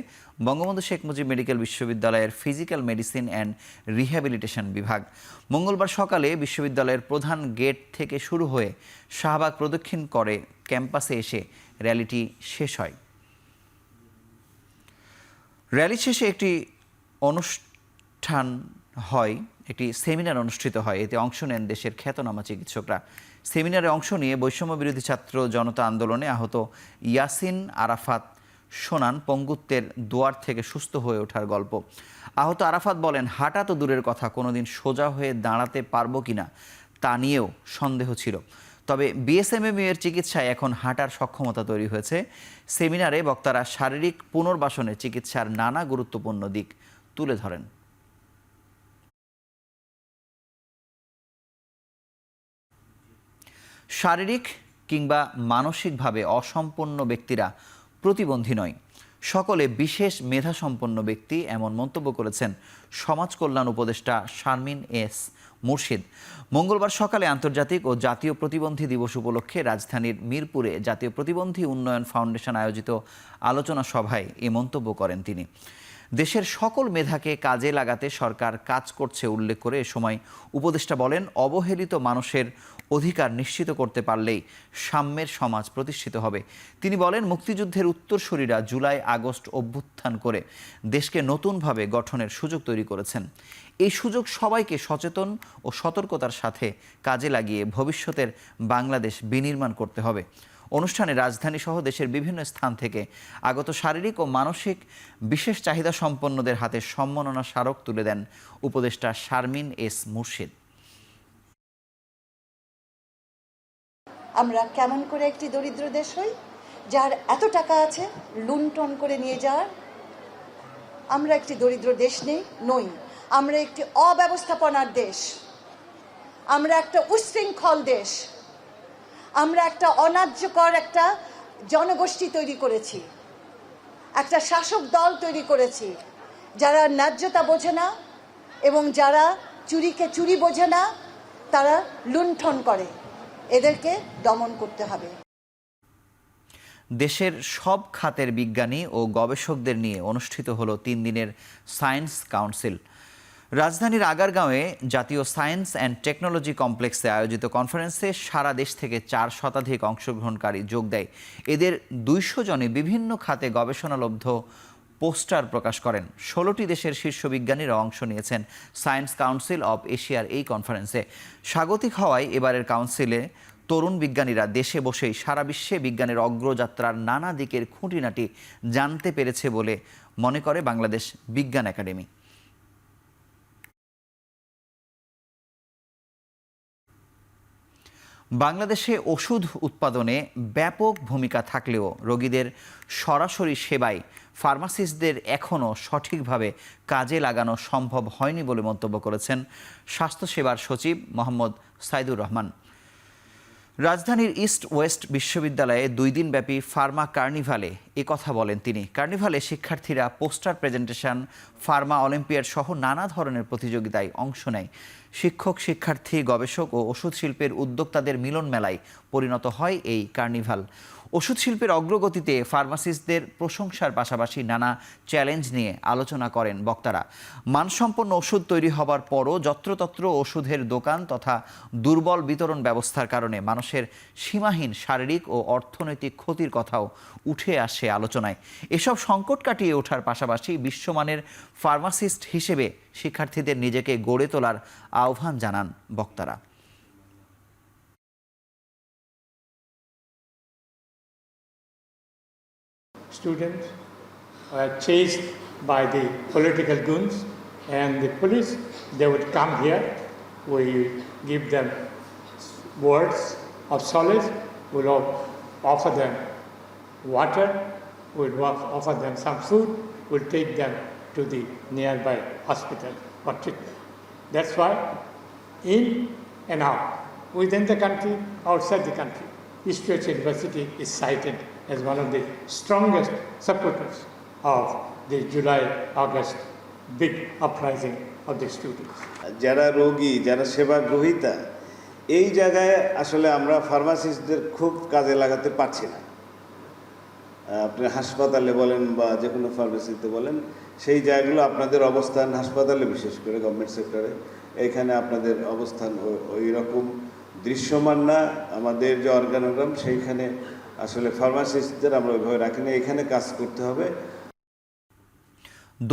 Speaker 1: বঙ্গবন্ধু শেখ মুজিব মেডিকেল বিশ্ববিদ্যালয়ের ফিজিক্যাল মেডিসিন অ্যান্ড রিহ্যাবিলিটেশন বিভাগ। মঙ্গলবার সকালে বিশ্ববিদ্যালয়ের প্রধান গেট থেকে শুরু হয়ে শাহবাগ প্রদক্ষিণ করে ক্যাম্পাসে এসে র্যালিটি শেষ হয়। র্যালি শেষে একটি সেমিনার অনুষ্ঠিত হয়। এতে অংশ নেন দেশের খ্যাতনামা চিকিৎসকরা। সেমিনারে অংশ নিয়ে বৈষম্য বিরোধী ছাত্র জনতা আন্দোলনে আহত ইয়াসিন আরাফাত শোনান পঙ্গুত্বের দুয়ার থেকে সুস্থ হয়ে ওঠার গল্প। আহত আরাফাত বলেন, হাঁটা তো দূরের কথা, কোনোদিন সোজা হয়ে দাঁড়াতে পারবো কিনা তা নিয়েও সন্দেহ ছিল। তবে বিএসএমএমইউ এর চিকিৎসায় এখন হাঁটার সক্ষমতা তৈরি হয়েছে। সেমিনারে বক্তারা শারীরিক পুনর্বাসনে চিকিৎসার নানা গুরুত্বপূর্ণ দিক তুলে ধরেন। শারীরিক কিংবা মানসিকভাবে অসম্পন্ন ব্যক্তিরা প্রতিবন্ধী নয়, সকলে বিশেষ মেধাসম্পন্ন ব্যক্তি, এমন মন্তব্য করেছেন সমাজ কল্যাণ উপদেষ্টা শারমিন এস মুর্শিদ। মঙ্গলবার সকালে আন্তর্জাতিক ও জাতীয় প্রতিবন্ধী দিবস উপলক্ষে রাজধানীর মিরপুরে জাতীয় প্রতিবন্ধী উন্নয়ন ফাউন্ডেশন আয়োজিত আলোচনা সভায় এ মন্তব্য করেন তিনি। দেশের সকল মেধাকে কাজে লাগাতে সরকার কাজ করছে উল্লেখ করে এ সময় উপদেষ্টা বলেন, অবহেলিত মানুষের অধিকার নিশ্চিত করতে পারলেই সাম্যের সমাজ প্রতিষ্ঠিত হবে। তিনি বলেন, মুক্তিযুদ্ধের উত্তরসূরিরা জুলাই আগস্ট অভ্যুত্থান করে দেশকে নতুনভাবে গঠনের সুযোগ তৈরি করেছেন। এই সুযোগ সবাইকে সচেতন ও সতর্কতার সাথে কাজে লাগিয়ে ভবিষ্যতের বাংলাদেশ বিনির্মাণ করতে হবে। অনুষ্ঠানে রাজধানী সহ দেশের বিভিন্ন স্থান থেকে আগত শারীরিক ও মানসিক বিশেষ চাহিদা সম্পন্নদের হাতে সম্মাননা স্মারক তুলে দেন উপদেষ্টা শারমিন এস মুর্শিদ।
Speaker 18: আমরা কেমন করে একটি দরিদ্র দেশ হই, যার এত টাকা আছে লুণ্ঠন করে নিয়ে যাওয়ার? আমরা একটি দরিদ্র দেশ নই, আমরা একটি অব্যবস্থাপনার দেশ, আমরা একটা উচ্ছৃঙ্খল দেশ, আমরা একটা অন্যায্যকর একটা জনগোষ্ঠী তৈরি করেছি, একটা শাসক দল তৈরি করেছি যারা ন্যায্যতা বোঝে না এবং যারা চুরিকে চুরি বোঝে না, তারা লুণ্ঠন করে। এদেরকে দমন করতে হবে।
Speaker 1: দেশের সব খাতের বিজ্ঞানী ও গবেষকদের নিয়ে অনুষ্ঠিত হলো 3 দিনের সায়েন্স কাউন্সিল। রাজধানীর আগারগাঁওয়ে জাতীয় সায়েন্স অ্যান্ড টেকনোলজি কমপ্লেক্সে আয়োজিত কনফারেন্সে সারা দেশ থেকে 4 শতাধিক অংশগ্রহণকারী যোগ দেয়। এদের 200 জনে বিভিন্ন খাতে গবেষণালব্ধ পোস্টার প্রকাশ করেন। 16টি দেশের শীর্ষ বিজ্ঞানীরা অংশ নিয়েছেন সায়েন্স কাউন্সিল অব এশিয়ার এই কনফারেন্সে। স্বাগতিক হওয়ায় এবারের কাউন্সিলে তরুণ বিজ্ঞানীরা দেশে বসেই সারা বিশ্বে বিজ্ঞানের অগ্রযাত্রার নানা দিকের খুঁটিনাটি জানতে পেরেছে বলে মনে করে বাংলাদেশ বিজ্ঞান একাডেমি। বাংলাদেশে ওষুধ উৎপাদনে ব্যাপক ভূমিকা থাকলেও রোগীদের সরাসরি সেবায় ফার্মাসিস্টদের এখনও সঠিকভাবে কাজে লাগানো সম্ভব হয়নি বলে মন্তব্য করেছেন স্বাস্থ্যসেবার সচিব মোহাম্মদ সাইদুর রহমান। রাজধানীর ইস্ট ওয়েস্ট বিশ্ববিদ্যালয়ে 2 দিনব্যাপী ফার্মা কার্নিভালে কথা বলেন তিনি। কার্নিভালে শিক্ষার্থীরা পোস্টার প্রেজেন্টেশন, ফার্মা অলিম্পিয়াড সহ নানা ধরনের প্রতিযোগিতায় অংশ নেয়। শিক্ষক, শিক্ষার্থী, গবেষক ও ওষুধ শিল্পের উদ্যোক্তাদের মিলন মেলায় পরিণত হয় এই কার্নিভাল। ওষুধ শিল্পের অগ্রগতিতে ফার্মাসিস্টদের প্রশংসার পাশাপাশি নানা চ্যালেঞ্জ নিয়ে আলোচনা করেন বক্তারা। মানসম্পন্ন ওষুধ তৈরি হবার পরও যত্রতত্র ওষুধের দোকান তথা দুর্বল বিতরণ ব্যবস্থার কারণে মানুষের সীমাহীন শারীরিক ও অর্থনৈতিক ক্ষতির কথাও উঠে আসে আলোচনায়। এসব সংকট কাটিয়ে ওঠার পাশাপাশি বিশ্বমানের ফার্মাসিস্ট হিসেবে শিক্ষার্থীদের নিজেকে গড়ে তোলার আহ্বান জানান বক্তারা।
Speaker 19: Students were chased by the political goons, and the police, they would come here, we give them words of solace, we'll offer them water, we'll offer them some food, we'll take them to the nearby hospital for treatment. That's why in and out, within the country, outside the country, East West University is cited as one of the strongest supporters of the July-August big uprising of the students.
Speaker 20: যারা রোগী, যারা সেবা গ্রহীতা, এই জায়গায় আসলে আমরা ফার্মাসিস্টদের খুব কাজে লাগাতে পারছি না। আপনি হাসপাতালে বলেন বা যে কোনো ফার্মেসিতে বলেন, সেই জায়গাগুলো আপনাদের অবস্থান, হাসপাতালে বিশেষ করে গভর্নমেন্ট সেক্টরে, এখানে আপনাদের অবস্থান ওই রকম দৃশ্যমান না। আমাদের যে অর্গানোগ্রাম, সেইখানে আসলে ফার্মাসিস্টদের আমরা ওইভাবে রাখি না। এখানে কাজ করতে হবে।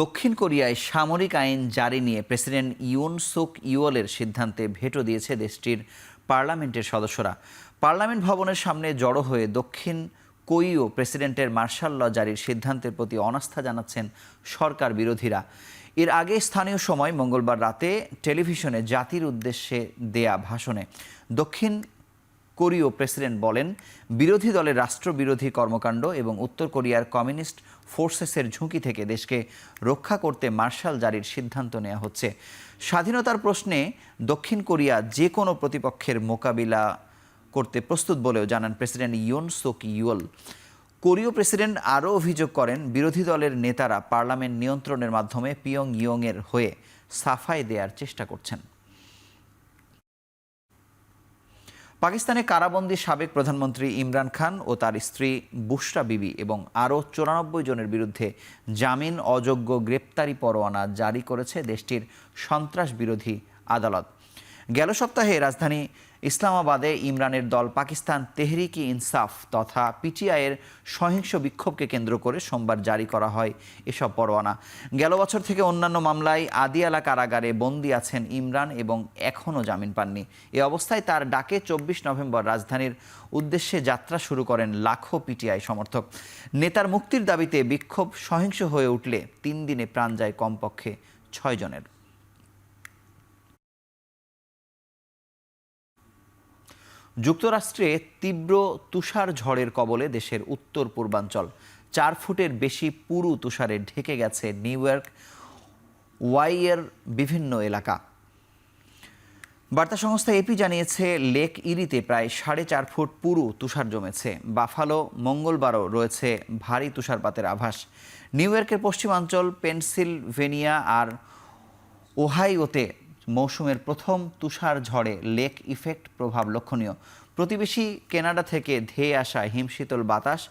Speaker 1: দক্ষিণ কোরিয়ায় সামরিক আইন জারি নিয়ে প্রেসিডেন্ট ইউন সুক ইউলের সিদ্ধান্তে ভেটো দিয়েছে দেশটির পার্লামেন্টের সদস্যরা। পার্লামেন্ট ভবনের সামনে জড়ো হয়ে দক্ষিণ কোরীয় প্রেসিডেন্টের মার্শাল ল জারির সিদ্ধান্তের প্রতি অনাস্থা জানাচ্ছেন সরকার বিরোধীরা। এর আগে স্থানীয় সময় মঙ্গলবার রাতে টেলিভিশনে জাতির উদ্দেশ্যে দেয়া ভাষণে দক্ষিণ কোরীয় প্রেসিডেন্ট বলেন, বিরোধী দলের রাষ্ট্রবিরোধী কর্মকাণ্ড এবং উত্তর কোরিয়ার কমিউনিস্ট ফোর্সেসের ঝুঁকি থেকে দেশকে রক্ষা করতে মার্শাল জারির সিদ্ধান্ত নেওয়া হচ্ছে। স্বাধীনতার প্রশ্নে দক্ষিণ কোরিয়া যে কোনো প্রতিপক্ষের মোকাবিলা করতে প্রস্তুত বলেও জানান প্রেসিডেন্ট ইউন সুক ইউল। কোরীয় প্রেসিডেন্ট আরও অভিযোগ করেন, বিরোধী দলের নেতারা পার্লামেন্ট নিয়ন্ত্রণের মাধ্যমে পিয়ংইয়ংয়ের হয়ে সাফাই দেওয়ার চেষ্টা করছেন। পাকিস্তানে কারাবন্দী সাবেক প্রধানমন্ত্রী ইমরান খান ও তার স্ত্রী বুশরা বিবি এবং আরও 94 জনের বিরুদ্ধে জামিন অযোগ্য গ্রেপ্তারি পরোয়ানা জারি করেছে দেশটির সন্ত্রাস বিরোধী আদালত। গেল সপ্তাহে রাজধানী ইসলামাবাদে ইমরানের দল পাকিস্তান তেহরিকি ইনসাফ তথা পিটিআইয়ের সহিংস বিক্ষোভকে কেন্দ্র করে সোমবার জারি করা হয় এসব পরোয়ানা। গেল বছর থেকে অন্যান্য মামলায় আদিয়ালা কারাগারে বন্দী আছেন ইমরান এবং এখনও জামিন পাননি। এ অবস্থায় তার ডাকে 24 নভেম্বর রাজধানীর উদ্দেশ্যে যাত্রা শুরু করেন লাখো পিটিআই সমর্থক। নেতার মুক্তির দাবিতে বিক্ষোভ সহিংস হয়ে উঠলে 3 দিনে প্রাণ যায় কমপক্ষে 6 জনের। যুক্তরাষ্ট্রে তীব্র তুষার ঝড়ের কবলে দেশের উত্তর পূর্বাঞ্চল। 4 ফুটের বেশি পুরু তুষারে ঢেকে গেছে নিউ ইয়র্ক ওয়াইয়ের বিভিন্ন এলাকা। বার্তা সংস্থা এপি জানিয়েছে, লেক ইরিতে প্রায় 4.5 ফুট পুরু তুষার জমেছে। বাফালো মঙ্গলবারও রয়েছে ভারী তুষারপাতের আভাস। নিউ ইয়র্কের পশ্চিমাঞ্চল, পেনসিলভেনিয়া আর ওহাইওতে মৌসুমের প্রথম তুষার ঝড়ে লেক ইফেক্ট প্রভাব লক্ষণীয়। প্রতিবেশী কানাডা থেকে ধেয়ে আসা হিমশীতল বাতাস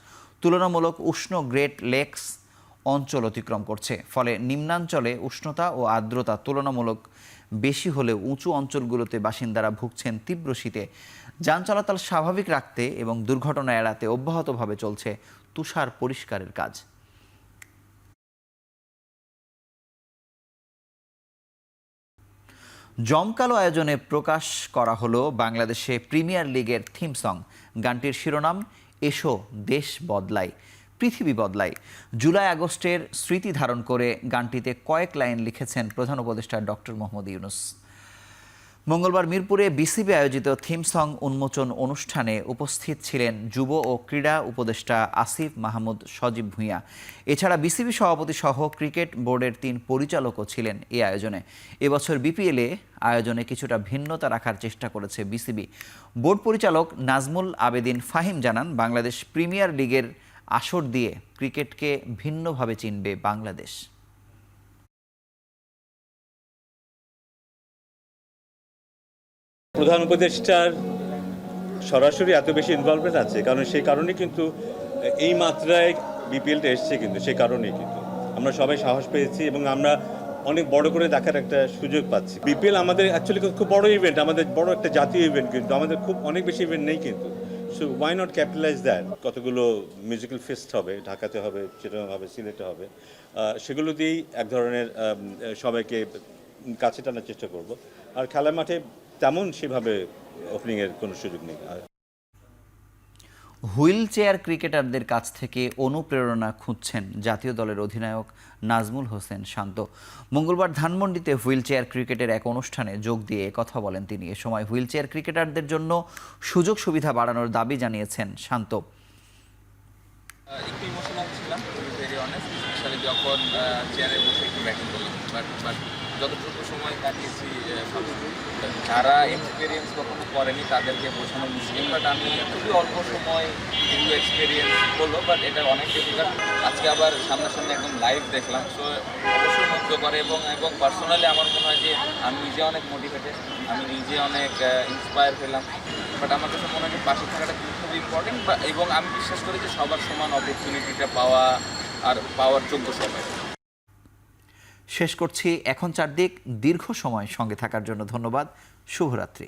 Speaker 1: তুলনামূলক উষ্ণ গ্রেট লেকস অঞ্চল অতিক্রম করছে। ফলে নিম্নাঞ্চলে উষ্ণতা ও আর্দ্রতা তুলনামূলক বেশি হলেও উঁচু অঞ্চলগুলোতে বাসিন্দারা ভুগছেন তীব্র শীতে। যান চলাচল স্বাভাবিক রাখতে এবং দুর্ঘটনা এড়াতে অব্যাহতভাবে চলছে তুষার পরিষ্কারের কাজ। জমকালো আয়োজনে প্রকাশ করা হলো বাংলাদেশে প্রিমিয়ার লিগের থিম সং। গানটির শিরোনাম এসো দেশ বদলাই পৃথিবী বদলাই। জুলাই আগস্টের স্মৃতি ধারণ করে গানটিতে কয়েক লাইন লিখেছেন প্রধান উপদেষ্টা ডক্টর মোহাম্মদ ইউনূস। মঙ্গলবার মিরপুরে বিসিবি আয়োজিত থিম সং উন্মোচন অনুষ্ঠানে উপস্থিত ছিলেন যুব ও ক্রীড়া উপদেষ্টা আসিফ মাহমুদ সজীব ভূঁইয়া। এছাড়া বিসিবি সভাপতি সহ ক্রিকেট বোর্ডের 3 পরিচালকও ছিলেন এই আয়োজনে। এবছর বিপিএলে আয়োজনে কিছুটা ভিন্নতা রাখার চেষ্টা করেছে বিসিবি। বোর্ড পরিচালক নাজমুল আবেদিন ফাহিম জানান, বাংলাদেশ প্রিমিয়ার লিগের আসর দিয়ে ক্রিকেটকে ভিন্নভাবে চিনবে বাংলাদেশ।
Speaker 21: প্রধান উপদেষ্টার সরাসরি এত বেশি ইনভলভমেন্ট আছে, কারণ সেই কারণে কিন্তু এই মাত্রায় বিপিএলটা এসছে, কিন্তু সেই কারণেই কিন্তু আমরা সবাই সাহস পেয়েছি এবং আমরা অনেক বড় করে দেখার একটা সুযোগ পাচ্ছি। বিপিএল আমাদের অ্যাকচুয়ালি খুব বড় ইভেন্ট, আমাদের বড় একটা জাতীয় ইভেন্ট, কিন্তু আমাদের খুব অনেক বেশি ইভেন্ট নেই কিন্তু। So why not capitalize that. কতগুলো মিউজিক্যাল ফেস্ট হবে, ঢাকাতে হবে, চিটাগাং হবে, সিলেটে হবে, সেগুলো দিয়েই এক ধরনের সবাইকে কাছে টানার চেষ্টা করব। আর খেলার মাঠে তেমন সেভাবে ওপেনিংয়ের কোনো সুযোগ নেই।
Speaker 1: হুইল চেয়ার ক্রিকেটারদের কাছ থেকে অনুপ্রেরণা খুঁজছেন জাতীয় দলের অধিনায়ক নাজমুল হোসেন শান্ত। মঙ্গলবার ধানমন্ডিতে হুইল চেয়ার ক্রিকেটের এক অনুষ্ঠানে যোগ দিয়ে কথা বলেন তিনি। এ সময় হুইল চেয়ার ক্রিকেটারদের জন্য সুযোগ সুবিধা বাড়ানোর দাবি জানিয়েছেন শান্ত।
Speaker 22: একটু ইমোশনাল ছিলাম, ভেরি অনেস্ট, স্পেশালি যখন চেয়ারে বসে একটু ব্যাটিং করলাম। বাট যতটুকু সময় কাটিয়েছি যারা এক্সপিরিয়েন্স কখনো করেনি তাদেরকে বোঝানো মুশকিল, বাট আমি খুবই অল্প সময় কিন্তু এক্সপিরিয়েন্স করলো, বাট এটা অনেক ডিফিকাল্ট। আজকে আবার সামনাসামনি একদম লাইভ দেখলাম, সো অবশ্যই মুগ্ধ করে এবং পার্সোনালি আমার মনে হয় যে আমি নিজে অনেক মোটিভেটেড, আমি নিজে অনেক ইন্সপায়ার পেলাম। বাট আমার কাছে মনে হয় যে পাশে থাকাটা খুব ইম্পর্টেন্ট, এবং আমি বিশ্বাস করি যে সবার সমান অপরচুনিটিটা পাওয়া আর পাওয়ার যোগ্য সবাই।
Speaker 1: শেষ করছি এখন চারদিক। দীর্ঘ সময় সঙ্গে থাকার জন্য ধন্যবাদ। শুভরাত্রি।